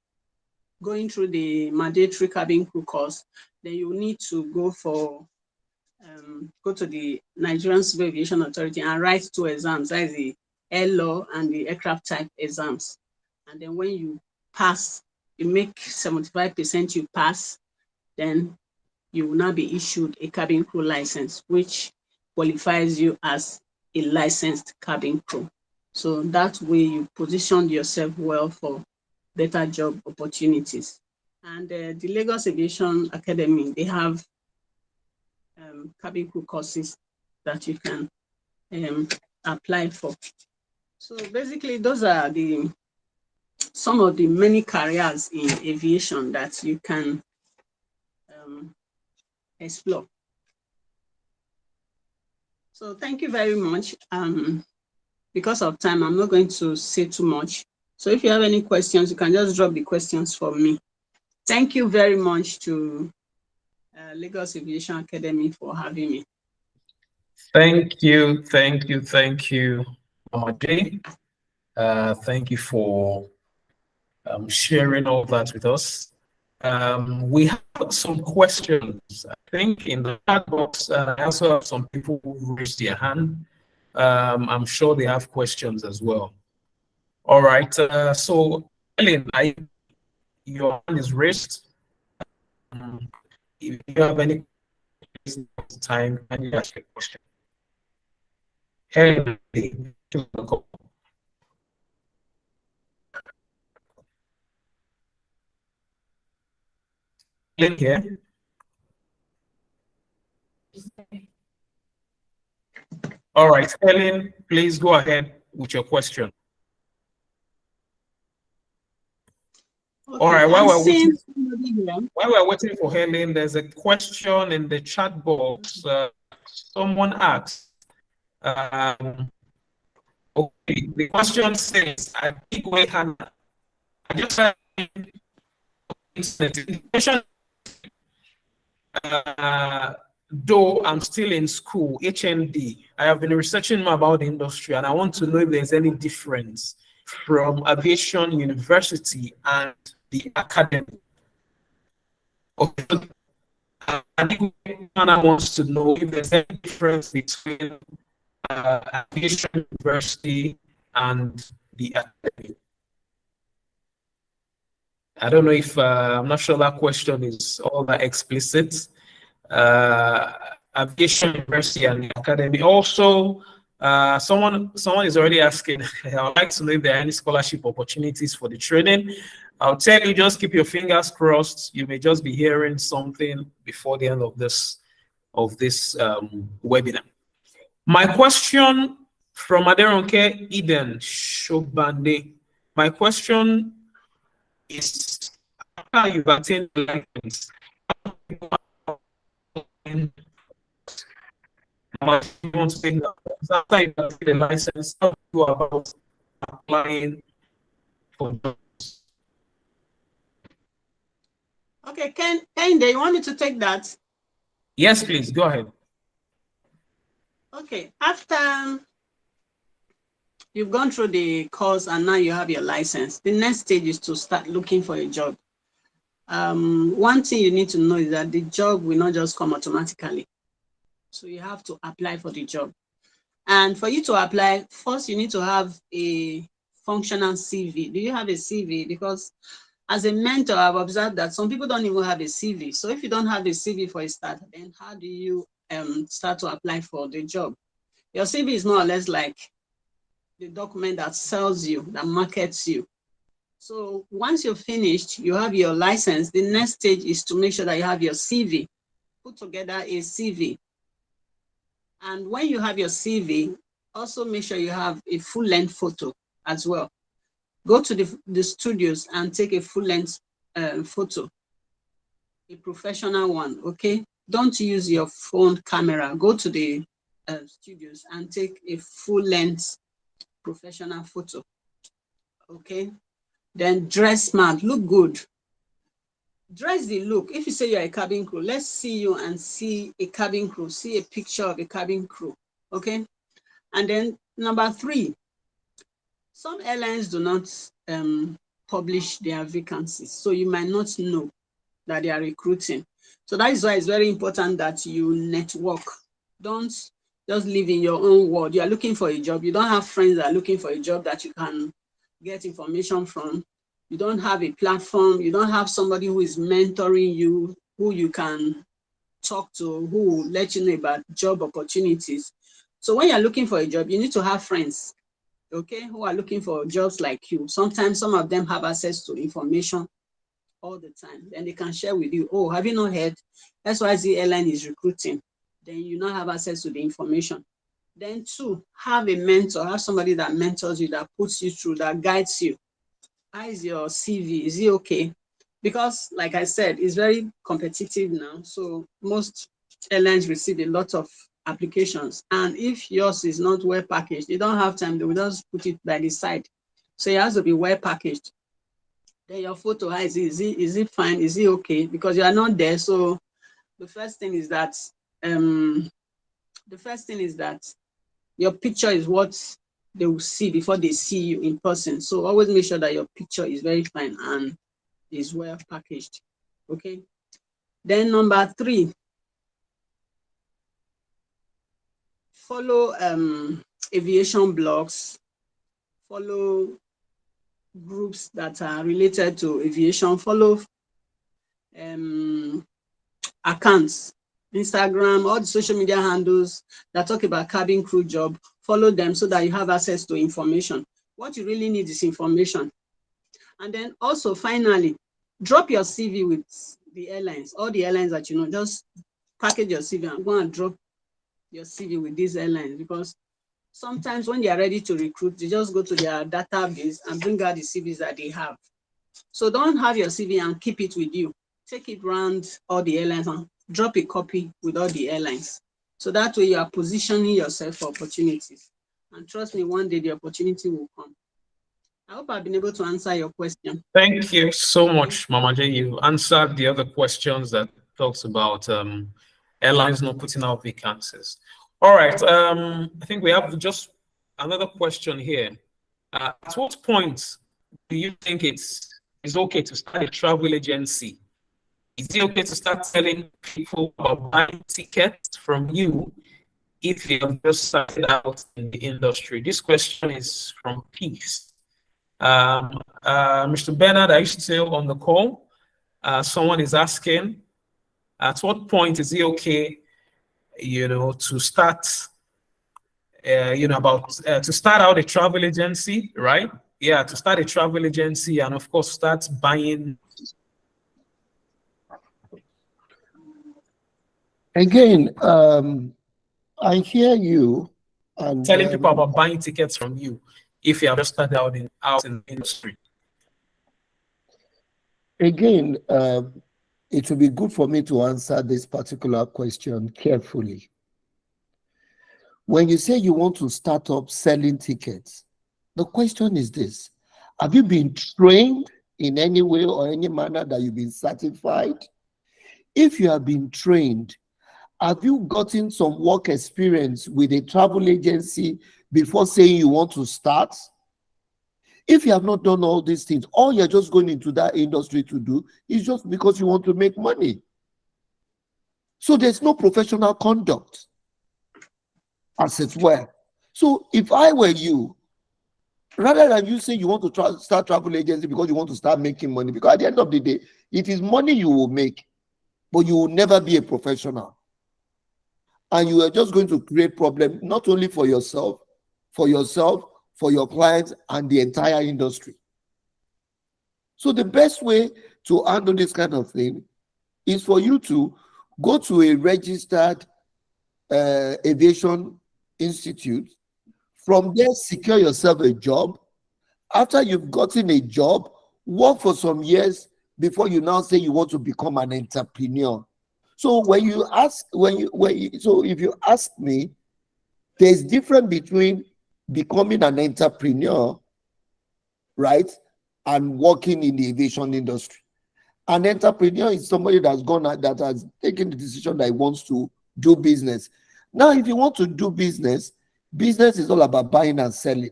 going through the mandatory cabin crew course, then you need to go to the Nigerian Civil Aviation Authority and write 2 exams. That is the air law and the aircraft type exams. And then when you pass, you make 75% you pass, then you will now be issued a cabin crew license, which qualifies you as a licensed cabin crew. So that way you position yourself well for better job opportunities. And the Lagos Aviation Academy, they have cabin crew courses that you can apply for. So basically, those are some of the many careers in aviation that you can explore. So thank you very much. Because of time, I'm not going to say too much. So if you have any questions, you can just drop the questions for me. Thank you very much to Lagos Aviation Academy for having me. Thank you, Mama J. Thank you for sharing all that with us. We have some questions, I think, in the chat box. I also have some people who raised their hand. I'm sure they have questions as well. All right. So, Ellen, your hand is raised. If you have any time, can you ask a question? Ellen, here. All right, Ellen, please go ahead with your question. Okay, all right, while we're waiting for Helen, there's a question in the chat box. Someone asked, okay, the question says, I just internet. Though I'm still in school, HND, I have been researching more about the industry, and I want to know if there's any difference from Aviation University and the academy. Okay. I think Anna wants to know if there's any difference between Aviation University and the academy. I don't know if I'm not sure that question is all that explicit. Aviation University and the academy. Also, someone is already asking, I would like to know if there are any scholarship opportunities for the training. I'll tell you, just keep your fingers crossed. You may just be hearing something before the end of this webinar. My question from Aderonke Eden Shobande. My question is, after you've attained the license, you want to take after you have the license, how do you go about applying for jobs? Okay, Kende, you want me to take that? Yes, please, go ahead. Okay, after you've gone through the course and now you have your license, the next stage is to start looking for a job. One thing you need to know is that the job will not just come automatically. So you have to apply for the job. And for you to apply, first you need to have a functional CV. Do you have a CV? Because as a mentor, I've observed that some people don't even have a CV. So if you don't have a CV for a start, then how do you start to apply for the job? Your CV is more or less like the document that sells you, that markets you. So once you're finished, you have your license. The next stage is to make sure that you have your CV. Put together a CV. And when you have your CV, also make sure you have a full-length photo as well. Go to the studios and take a full-length photo, a professional one, okay? Don't use your phone camera. Go to the studios and take a full-length professional photo, okay? Then dress smart, look good. Dress the look. If you say you're a cabin crew, let's see you and see a cabin crew, see a picture of a cabin crew, okay? And then number 3, some airlines do not publish their vacancies, so you might not know that they are recruiting. So that is why it's very important that you network. Don't just live in your own world. You are looking for a job. You don't have friends that are looking for a job that you can get information from. You don't have a platform. You don't have somebody who is mentoring you, who you can talk to, who will let you know about job opportunities. So when you're looking for a job, you need to have friends, okay, who are looking for jobs like you. Sometimes some of them have access to information all the time. Then they can share with you, oh, have you not heard XYZ airline is recruiting? Then you not have access to the information. Then 2, have a mentor, have somebody that mentors you, that puts you through, that guides you. How is your CV? Is it okay? Because like I said, it's very competitive now. So most airlines receive a lot of applications. And if yours is not well packaged, they don't have time, they will just put it by the side. So it has to be well packaged. Then your photo, is it fine? Is it okay? Because you are not there. So the first thing is that your picture is what they will see before they see you in person. So always make sure that your picture is very fine and is well packaged. Okay. Then number 3, follow aviation blogs, follow groups that are related to aviation, follow accounts, Instagram, all the social media handles that talk about cabin crew job. Follow them so that you have access to information. What you really need is information. And then also, finally, drop your CV with the airlines, all the airlines that you know. Just package your CV and go and drop your CV with these airlines, because sometimes when they are ready to recruit, they just go to their database and bring out the CVs that they have. So don't have your CV and keep it with you. Take it around all the airlines and drop a copy with all the airlines. So that way you are positioning yourself for opportunities. And trust me, one day the opportunity will come. I hope I've been able to answer your question. Thank you so much, Mama J. You answered the other questions that talks about airlines not putting out vacancies. All right. I think we have just another question here. At what point do you think it's okay to start a travel agency? Is it okay to start telling people about buying tickets from you if you have just started out in the industry? This question is from Peace. Mr. Bernard, are you still on the call? Someone is asking, at what point is it okay, to start, to start out a travel agency, right? Yeah, to start a travel agency and of course start buying. Again, I hear you. And Telling people about buying tickets from you if you have just started out in the industry. Again, it will be good for me to answer this particular question carefully. When you say you want to start up selling tickets, the question is this: have you been trained in any way or any manner that you've been certified? If you have been trained, have you gotten some work experience with a travel agency before saying you want to start? If you have not done all these things, all you're just going into that industry to do is just because you want to make money. So there's no professional conduct, as it were. So if I were you, rather than you say you want to start travel agency because you want to start making money, because at the end of the day, it is money you will make, but you will never be a professional. And you are just going to create problems, not only for yourself, for your clients, and the entire industry. So the best way to handle this kind of thing is for you to go to a registered aviation institute. From there, secure yourself a job. After you've gotten a job, work for some years before you now say you want to become an entrepreneur. So if you ask me, there's difference between becoming an entrepreneur, right, and working in the aviation industry. An entrepreneur is somebody that has taken the decision that he wants to do business. Now, if you want to do business is all about buying and selling.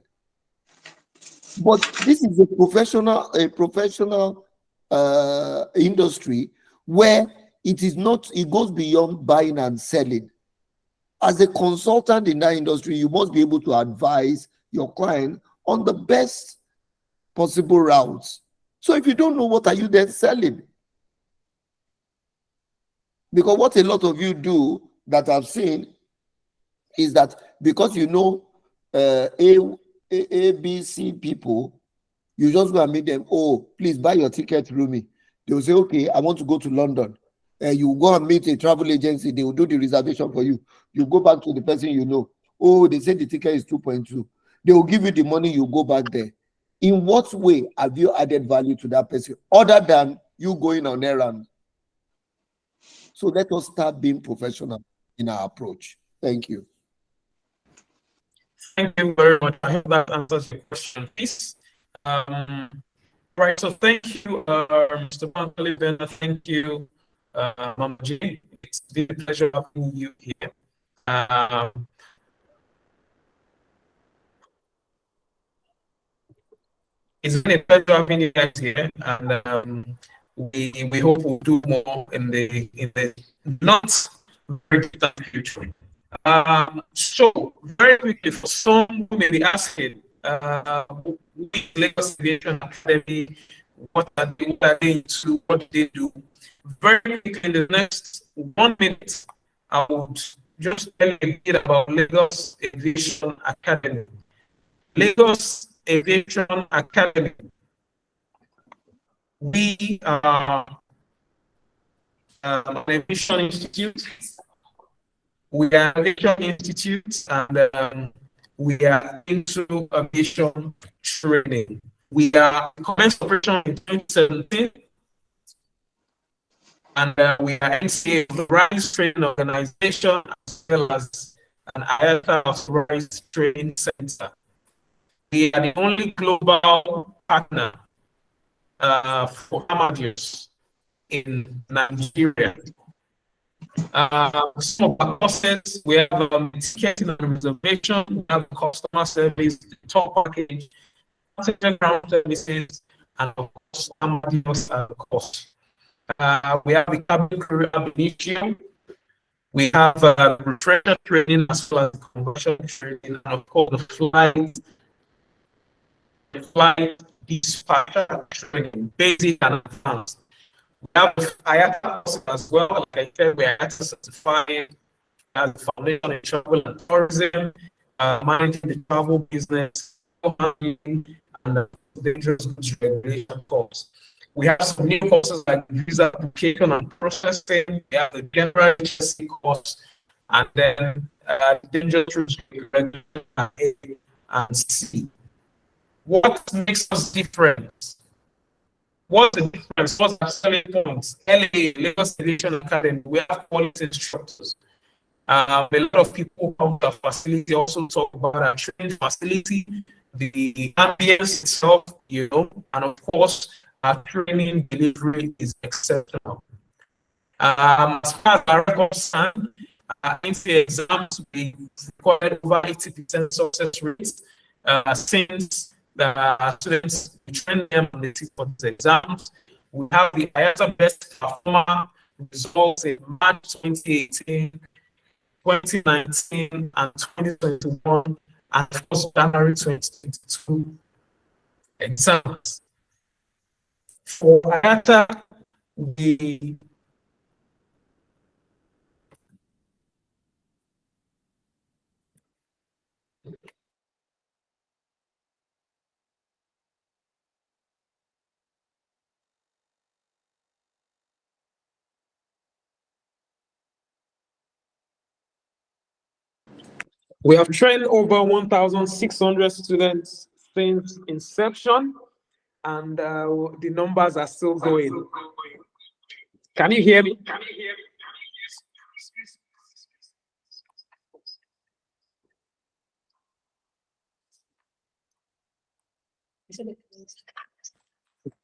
But this is a professional industry where it goes beyond buying and selling. As a consultant in that industry, you must be able to advise your client on the best possible routes. So if you don't know, what are you then selling? Because what a lot of you do that I've seen is that because you know A, B, C people, you just go and meet them. Oh, please buy your ticket through me. They will say, okay, I want to go to London. You go and meet a travel agency. They will do the reservation for you. You go back to the person you know. Oh, they say the ticket is 2.2. They will give you the money. You go back there. In what way have you added value to that person other than you going on errand? So let us start being professional in our approach. Thank you. Thank you very much. I hope that answers your question, please. Right, so thank you, Mr. Bankole. Thank you, Mama G. It's been a pleasure having you here. It's been a pleasure having you guys here, and we hope we'll do more in the not very distant future. So very quickly, for some who may be asking, Lagos Aviation Academy, what are they into? What do they do? Very quickly, in the next 1 minute, I would just tell you a bit about Lagos Aviation Academy. Lagos Aviation Academy. We are an aviation institute. We are an aviation institute, and we are into aviation training. We are commenced operation in 2017, and we are NCA authorized training organization as well as an IATA authorized training center. We are the only global partner for Amadeus in Nigeria. Some of our courses, we have ticketing and reservation, we have customer service, tour package, passenger ground services, and of course, Amadeus course. We have the cabin crew initial. We have refresher training as well as conversion training, and of course the flight dispatcher training, basic and advanced. We have IATA courses as well. Like I said, we are IATA certified as the Foundation in Travel and Tourism, managing the travel business, and the dangerous goods regulation course. We have some new courses like visa application and processing. We have the general HSC course, and then dangerous goods regulation and C. What makes us different? What's the difference? What's the selling points? LA, Lagos Aviation Academy, we have quality instructors. A lot of people come to the facility also talk about our training facility, the ambience itself, and of course, our training delivery is exceptional. As far as our records stand, in the exams, we recorded over 80% success rates since the students train them on the for these exams. We have the IATA best performer results in March 2018. 2019 and 2021, and of course January 2022 exams. For IATA, we have trained over 1,600 students since inception, and the numbers are still going. Can you hear me?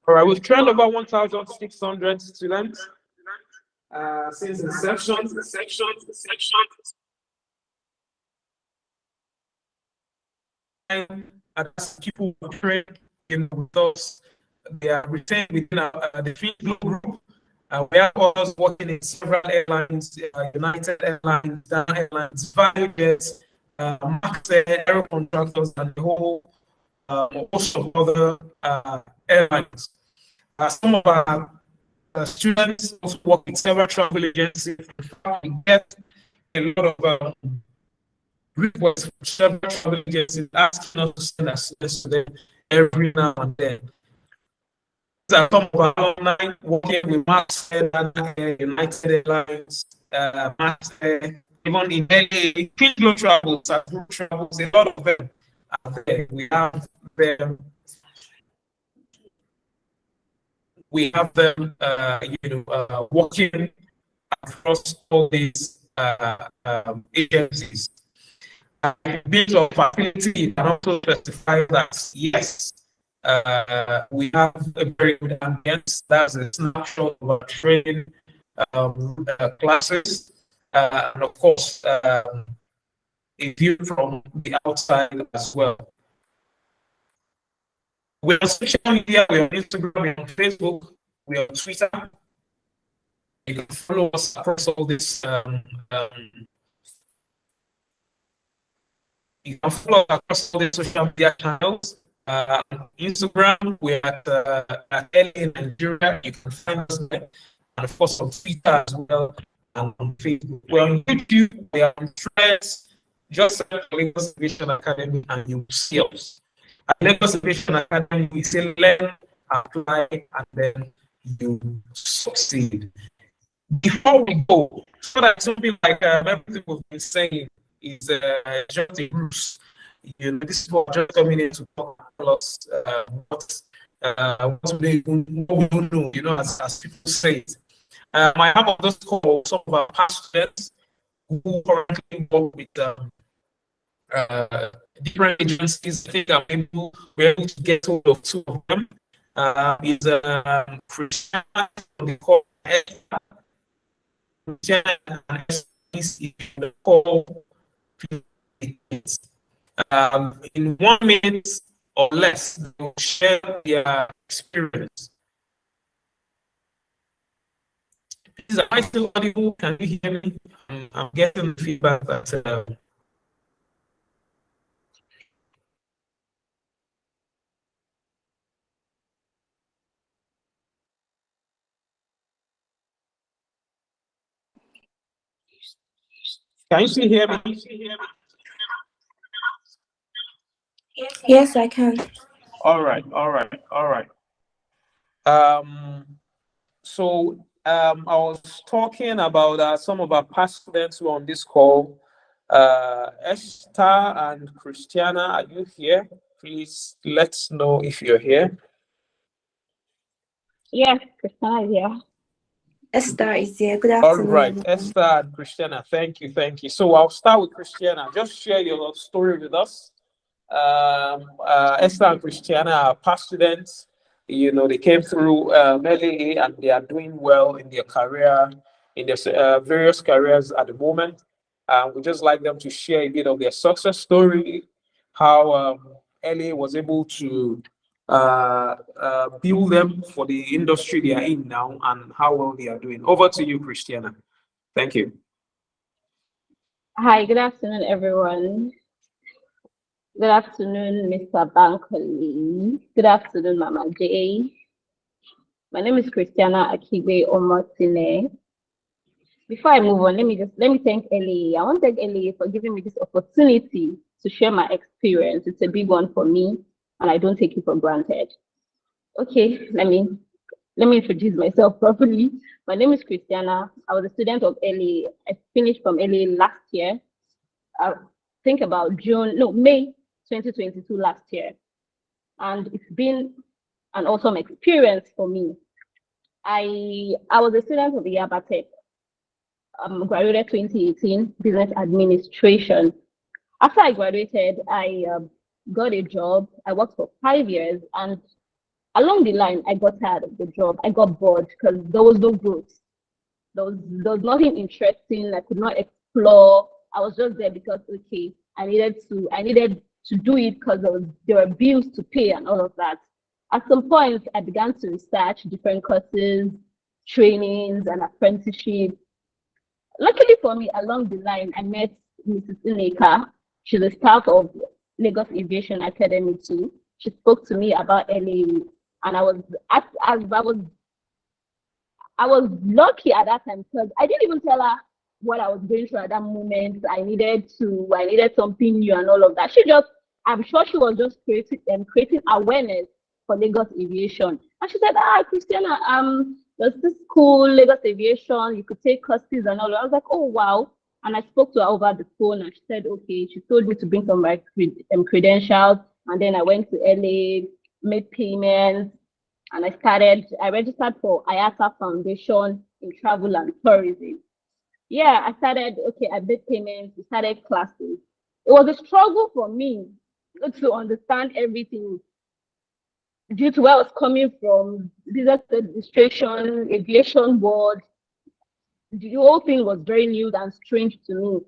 All right, we've trained over 1,600 students since inception. And people who train with us, they are retained within the Finchglow group. We have others working in several airlines, United Airlines, Dan Airlines, Values, Max Air Contractors, and the whole host of other airlines. Some of our students also work with several travel agencies. We get a lot of requests from several travel agencies asking us to send us to them every now and then. These are some of our alumni working with Max Air, United Airlines, Max Air, even in LA, Finchglow Travels, Group Travels, a lot of them are there. We have them, working across all these agencies. Bit of ability and also testify that yes, we have a very good ambience. That's a snapshot of our training classes, and of course, a view from the outside as well. We're on social media, we're on Instagram, we're on Facebook, we're on Twitter. You can follow us across all this. You can follow across all the social media channels. On Instagram, we're at LA Nigeria. You can find us there. And of course, on Twitter as well. And on Facebook. We're on YouTube, we're on Threads. Just search Lagos Aviation Academy and you will see us. At Lagos Aviation Academy, we say learn, apply, and then you succeed. Before we go, so that something like everything we've been saying is just a ruse. This is what just coming in to talk about what we don't know, as people say it. I have on this call some of our past students who currently work with different agencies. I think we're able to get hold of two of them. Is Christiana from the call, Christiana and SPC from the call. In 1 minute or less, they will share their experience. Please, am I still audible? Can you hear me? I'm getting feedback that. Can you still hear me? Yes, I can. All right. So I was talking about some of our past students who are on this call. Esther and Christiana, are you here? Please let us know if you're here. Yes, Christina is here. Esther is here. Good All afternoon. right, Esther and Christiana, thank you. So I'll start with Christiana. Just share your story with us. Esther and Christiana are past students. You know, they came through LAA and they are doing well in their career, in their various careers at the moment. We just like them to share a bit of their success story, how LA was able to build them for the industry they are in now and how well they are doing. Over to you, Christiana. Thank you. Hi, good afternoon, everyone. Good afternoon, Mr. Bankole. Good afternoon, Mama J. My name is Christiana Akibe Omotine. Before I move on, let me thank LA. I want to thank LA for giving me this opportunity to share my experience. It's a big one for me, and I don't take it for granted. Okay, let me introduce myself properly. My name is Christiana. I was a student of LA. I finished from LA last year. I think about May 2022 last year. And it's been an awesome experience for me. I was a student of the Yaba Tech. Graduated 2018, business administration. After I graduated, I got a job. I worked for 5 years, and along the line, I got tired of the job. I got bored because there was no growth. There was nothing interesting. I could not explore. I was just there because okay, I needed to do it because there were bills to pay and all of that. At some point, I began to research different courses, trainings, and apprenticeships. Luckily for me, along the line, I met Mrs. Ineka. She's the staff of Lagos Aviation Academy too. She spoke to me about LAU, and I was lucky at that time because I didn't even tell her what I was going through at that moment. I needed something new and all of that. I'm sure she was just creating awareness for Lagos Aviation. And she said, Christiana, there's this school, Lagos Aviation, you could take courses and all that. I was like, oh, wow. And I spoke to her over the phone and she said, okay, she told me to bring some my credentials. And then I went to LA, made payments, and I registered for IATA Foundation in Travel and Tourism. Yeah, I made payments, we started classes. It was a struggle for me to understand everything due to where I was coming from, business administration, aviation board. The whole thing was very new and strange to me.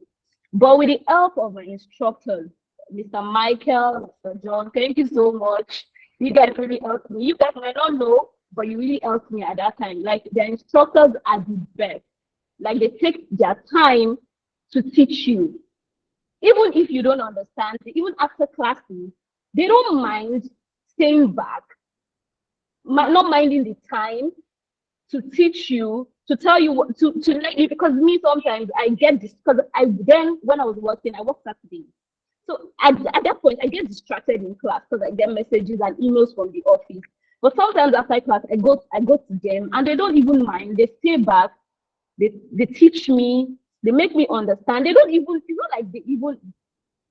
But with the help of my instructors, Mr. Michael, Mr. John, thank you so much. You guys really helped me. You guys might not know, but you really helped me at that time. Like the instructors are the best. Like they take their time to teach you. Even if you don't understand, even after classes, they don't mind staying back, not minding the time to teach you, to tell you what to let you, because me sometimes I get this because when I was working, I work Saturday. So at that point I get distracted in class because I get messages and emails from the office. But sometimes after class I go to them and they don't even mind. They stay back, they teach me, they make me understand. They don't even, it's not like they even,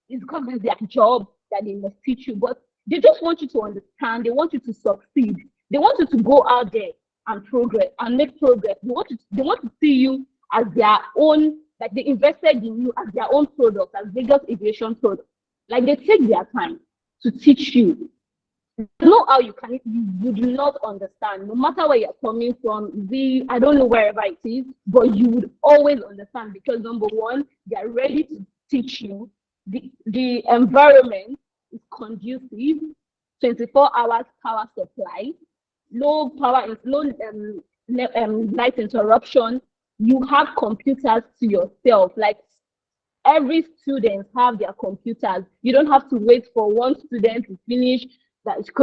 it's because it's their job that they must teach you, but they just want you to understand. They want you to succeed. They want you to go out there and progress and make progress. They want to see you as their own, like they invested in you as their own product, as Vegas Aviation product. Like they take their time to teach you. Know how you would not understand, no matter where you're coming from. I don't know wherever it is, but you would always understand because number one, they're ready to teach you. The environment is conducive, 24 hours power supply, low light interruption. You have computers to yourself. Like every student have their computers. You don't have to wait for one student to finish that you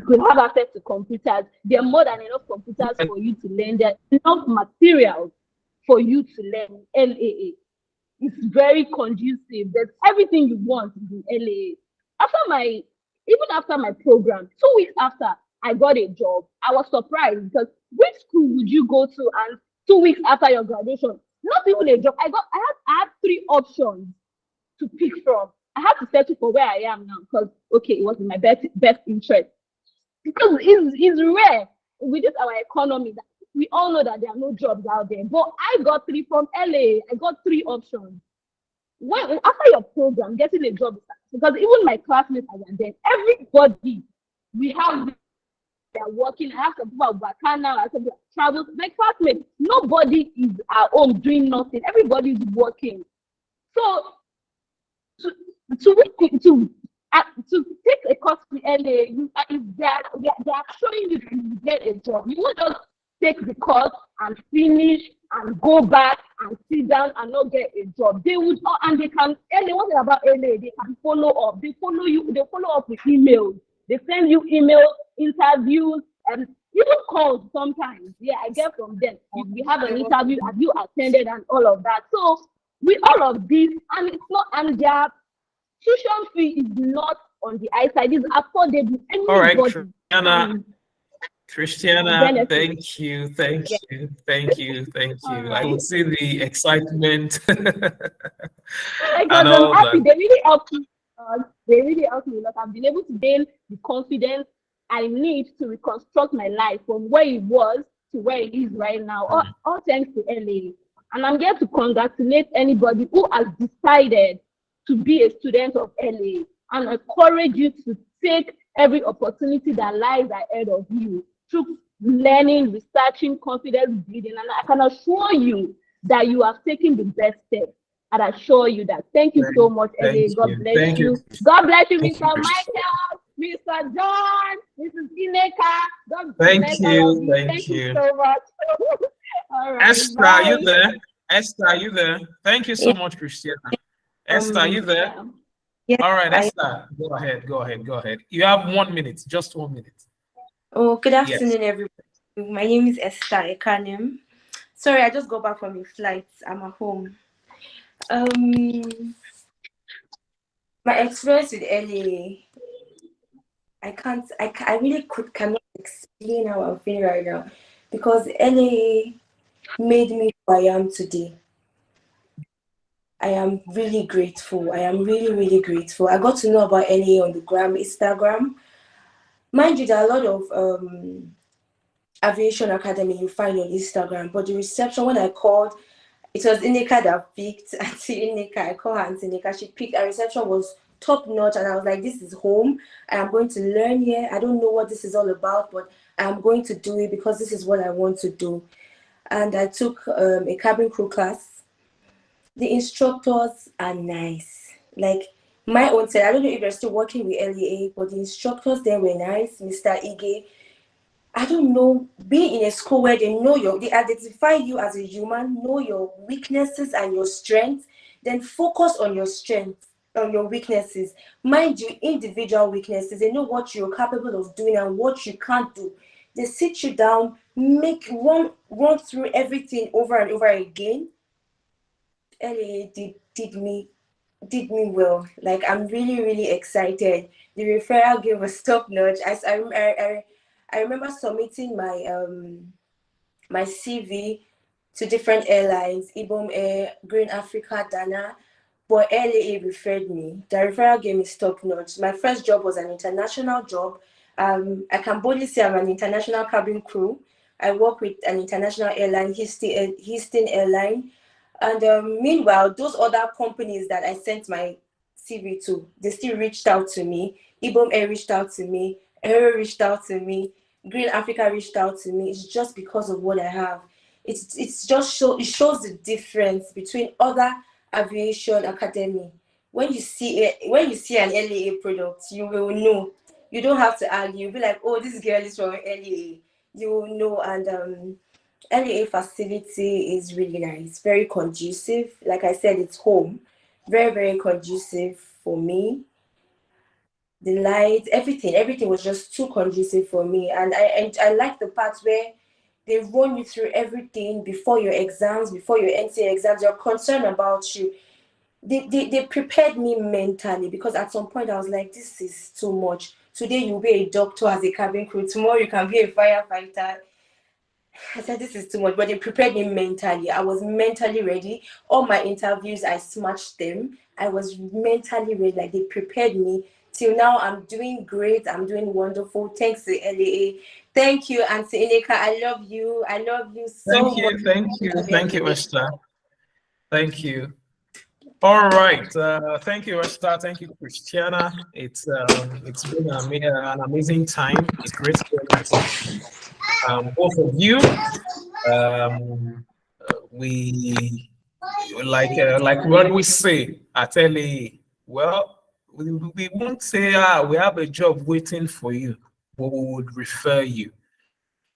could have access to computers. There are more than enough computers for you to learn. There are enough materials for you to learn. LAA. It's very conducive. There's everything you want in LAA. Even after my program, 2 weeks after I got a job, I was surprised because which school would you go to and 2 weeks after your graduation, not even a job. I had 3 options to pick from. I had to settle for where I am now because it was in my best interest. Because it's rare with this our economy that we all know that there are no jobs out there. But I got 3 from LA. I got 3 options. When after your program, getting a job, because even my classmates are there, everybody we have they're working. I have some people at Wakana, I have some people travel. My classmates, nobody is at home doing nothing. Everybody is working. So to take a course in LA, they're showing you to get a job. You won't just take the course and finish and go back and sit down and not get a job. They would, and they can. LA, one thing about LA, they can follow up. They follow you. They follow up with emails. They send you emails, interviews, and even calls sometimes. Yeah, I get from them. If we have an interview, have you attended, and all of that. So with all of this, and it's not, and their tuition fee is not on the high side. It's affordable. All right, Anybody Christiana, thank you. I could see the excitement. I'm happy. They really helped me. They really helped me. Like I've been able to gain the confidence I need to reconstruct my life from where it was to where it is right now. All thanks to LA. And I'm here to congratulate anybody who has decided to be a student of LA and encourage you to take every opportunity that lies ahead of you through learning, researching, confidence building. And I can assure you that you have taken the best steps. And I assure you that. Thank you so much, LA. God bless you. God bless you, Mr. Michael, Mr. John, Mrs. Ineka. God bless you. Thank you so much. All right, Esther, are you there? Esther, are you there? Thank you so much, Christiana. Esther, are you there? Yeah. All right, Esther, go ahead. You have 1 minute, just 1 minute. Oh, good afternoon, everybody. My name is Esther Ekanem. Sorry, I just got back from a flight. I'm at home. My experience with LA, I really cannot explain how I'm feeling right now because LA made me who I am today. I am really grateful. I am really, really grateful. I got to know about LA on the Instagram. Mind you, there are a lot of aviation academy you find on Instagram, but the reception when I called, it was Ineka that picked. Auntie Ineka, I called her Auntie Ineka. She picked. Our reception was top notch, and I was like, "This is home. I am going to learn here. I don't know what this is all about, but I'm going to do it because this is what I want to do." And I took a cabin crew class. The instructors are nice. Like my own said, I don't know if they're still working with LEA, but the instructors there were nice. Mr. Ige, I don't know, being in a school where they identify you as a human, know your weaknesses and your strengths, then focus on your strengths, on your weaknesses. Mind you, individual weaknesses, they know what you're capable of doing and what you can't do. They sit you down, run through everything over and over again. LA did me well. Like I'm really, really excited. The referral game was top notch. I remember submitting my CV to different airlines, Ibom Air, Green Africa, Dana, but LAA referred me. The referral game is top notch. My first job was an international job. I can boldly say I'm an international cabin crew. I work with an international airline, Houston Airline. And meanwhile, those other companies that I sent my CV too. They still reached out to me. Ibom Air reached out to me. Aero reached out to me. Green Africa reached out to me. It's just because of what I have. It's just it shows the difference between other aviation academy. When you see an LAA product, you will know. You don't have to argue. You'll be like, oh, this girl is from LAA. You will know. And LAA facility is really nice, very conducive. Like I said, it's home. Very, very conducive for me. The lights, everything was just too conducive for me. And I like the part where they run you through everything before your exams, before your NCA exams. They're concerned about you. They prepared me mentally, because at some point I was like, this is too much. Today you'll be a doctor as a cabin crew. Tomorrow you can be a firefighter. I said, this is too much, but they prepared me mentally. I was mentally ready. All my interviews, I smashed them. I was mentally ready. Like, they prepared me. Till now, I'm doing great. I'm doing wonderful. Thanks to LAA. Thank you, Auntie Ineka. I love you. I love you so much. Thank you, Esther. Thank you. All right. Thank you, Esther. Thank you, Christiana. It's been an amazing time. It's great to both of you. We like what we say at LA. Well, we won't say we have a job waiting for you, but we would refer you.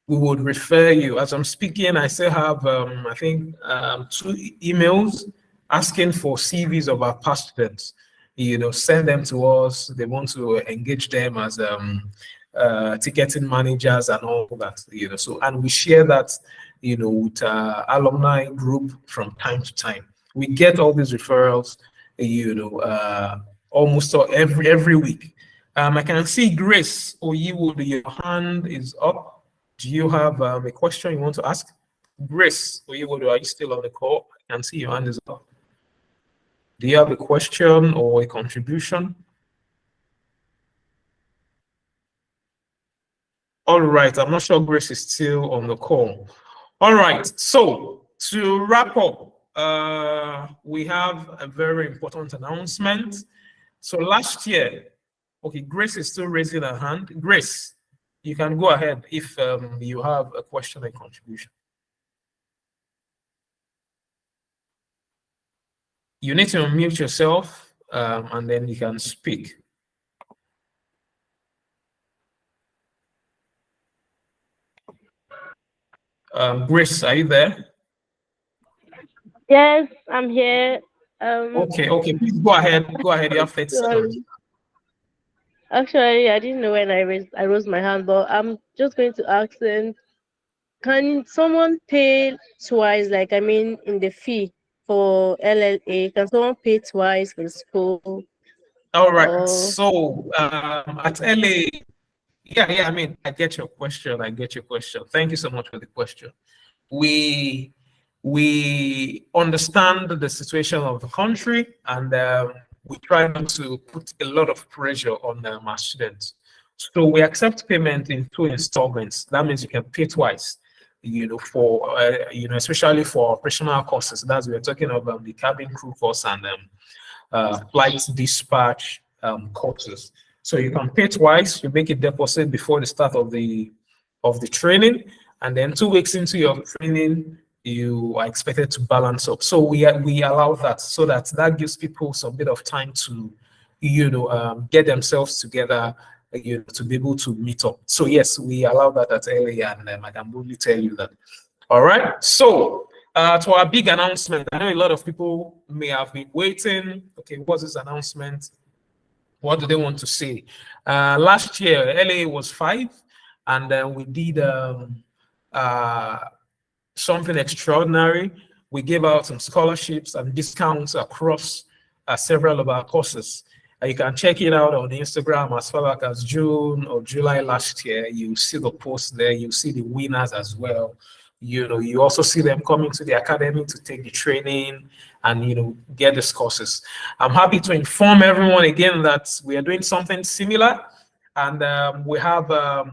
We would refer you. As I'm speaking, I still have I think 2 emails asking for CVs of our past students. Send them to us. They want to engage them as ticketing managers and all that. So, and we share that with alumni group from time to time. We get all these referrals almost every week. I can see Grace Oyiwood, your hand is up. Do you have a question you want to ask? Grace Oyiwood, are you still on the call? I can see your hand is up. Do you have a question or a contribution? All right, I'm not sure Grace is still on the call. All right, so to wrap up, we have a very important announcement. So last year, okay, Grace is still raising her hand. Grace, you can go ahead if you have a question and contribution. You need to unmute yourself and then you can speak. Grace, are you there? Yes, I'm here. Okay, please go ahead. Go ahead, you have 30 seconds. Actually, I didn't know when I raised my hand, but I'm just going to ask them, can someone pay twice, like I mean in the fee for LLA? Can someone pay twice for school? All right, so at LA, yeah, I mean, I get your question. Thank you so much for the question. We understand the situation of the country, and we try not to put a lot of pressure on our students. So we accept payment in 2 installments. That means you can pay twice, for especially for operational courses. That's we're talking about the cabin crew course and flight dispatch courses. So you can pay twice. You make a deposit before the start of the training, and then 2 weeks into your training, you are expected to balance up. So we allow that, so that gives people some bit of time to get themselves together, to be able to meet up. So yes, we allow that at LA, and I can boldly tell you that. All right. So to our big announcement, I know a lot of people may have been waiting. Okay, what's this announcement? What do they want to say? Last year, LA was 5, and then we did something extraordinary. We gave out some scholarships and discounts across several of our courses. You can check it out on Instagram as far back as June or July last year. You see the post there. You see the winners as well. You also see them coming to the academy to take the training and get these courses. I'm happy to inform everyone again that we are doing something similar, and we have a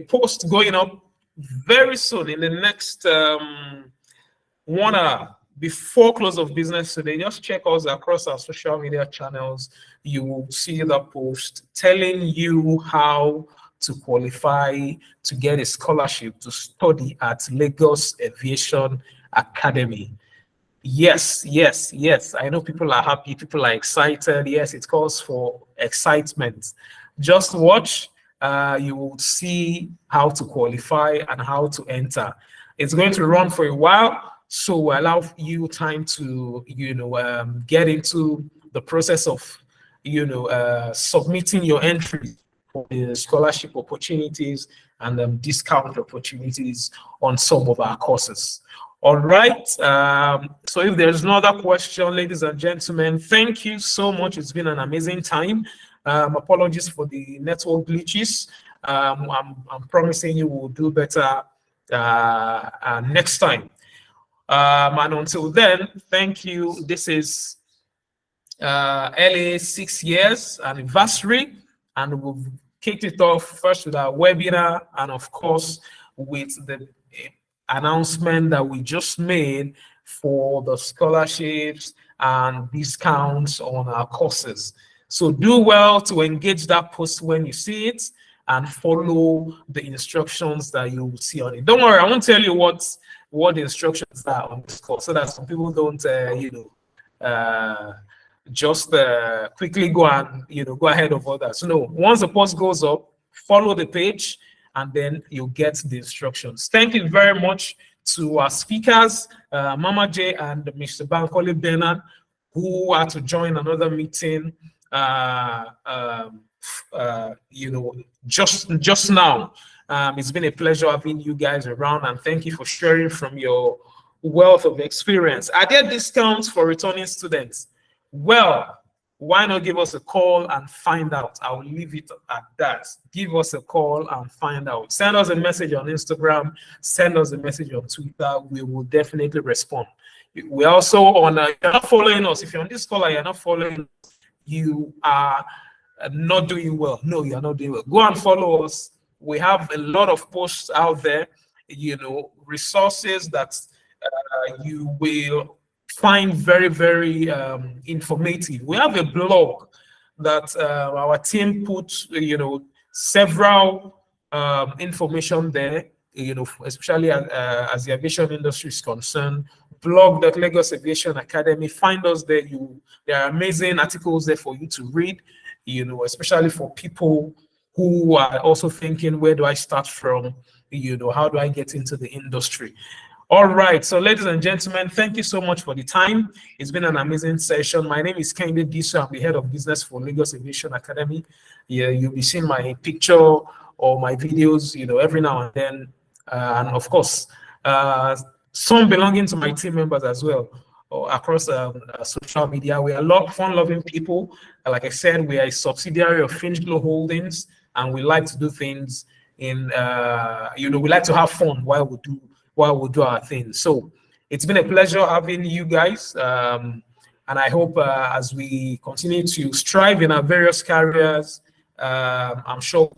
post going up very soon in the next 1 hour. before close of business today, just check us across our social media channels. You will see the post telling you how to qualify to get a scholarship to study at Lagos Aviation Academy. Yes, yes, yes. I know people are happy, people are excited. Yes, it calls for excitement. Just watch. You will see how to qualify and how to enter. It's going to run for a while, so allow you time to, get into the process of, submitting your entry for the scholarship opportunities and discount opportunities on some of our courses. All right. So if there's no other question, ladies and gentlemen, thank you so much. It's been an amazing time. Apologies for the network glitches. I'm promising you will do better next time. And until then, thank you. This is LA 6 years anniversary, and we've kicked it off first with our webinar, and of course with the announcement that we just made for the scholarships and discounts on our courses. So do well to engage that post when you see it and follow the instructions that you will see on it. Don't worry, I won't tell you what the instructions are on this course, so that some people don't just quickly go and go ahead of others. No, once the post goes up, follow the page and then you'll get the instructions. Thank you very much to our speakers, Mama J and Mr. Bankole Bernard, who are to join another meeting just now. It's been a pleasure having you guys around, and thank you for sharing from your wealth of experience. Are there discounts for returning students? Well, why not give us a call and find out? I will leave it at that. Give us a call and find out. Send us a message on Instagram. Send us a message on Twitter. We will definitely respond. We're also on, you're not following us. If you're on this call and you're not following, you are not doing well. No, you're not doing well. Go and follow us. We have a lot of posts out there, resources that you will find very, very informative. We have a blog that our team put, several information there, especially as the aviation industry is concerned. Blog.Lagos Aviation Academy. Find us there. There are amazing articles there for you to read, especially for people who are also thinking, where do I start from? How do I get into the industry? All right, so ladies and gentlemen, thank you so much for the time. It's been an amazing session. My name is Kende Diso. I'm the head of business for Lagos Aviation Academy. Yeah, you'll be seeing my picture or my videos, every now and then. And of course, some belonging to my team members as well, across social media. We are fun-loving people. Like I said, we are a subsidiary of Finchglow Holdings, and we like to do things in, we like to have fun while we do our thing. So it's been a pleasure having you guys. And I hope as we continue to strive in our various careers, I'm sure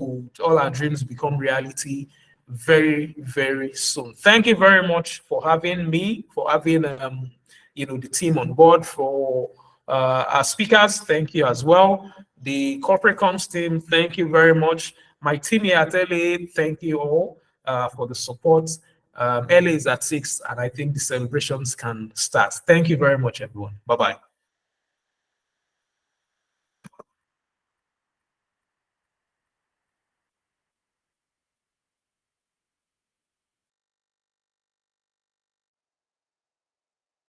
all our dreams become reality very, very soon. Thank you very much for having me, for having the team on board, for our speakers. Thank you as well. The corporate comms team, thank you very much. My team here at LA, thank you all for the support. LA is at 6, and I think the celebrations can start. Thank you very much, everyone. Bye-bye.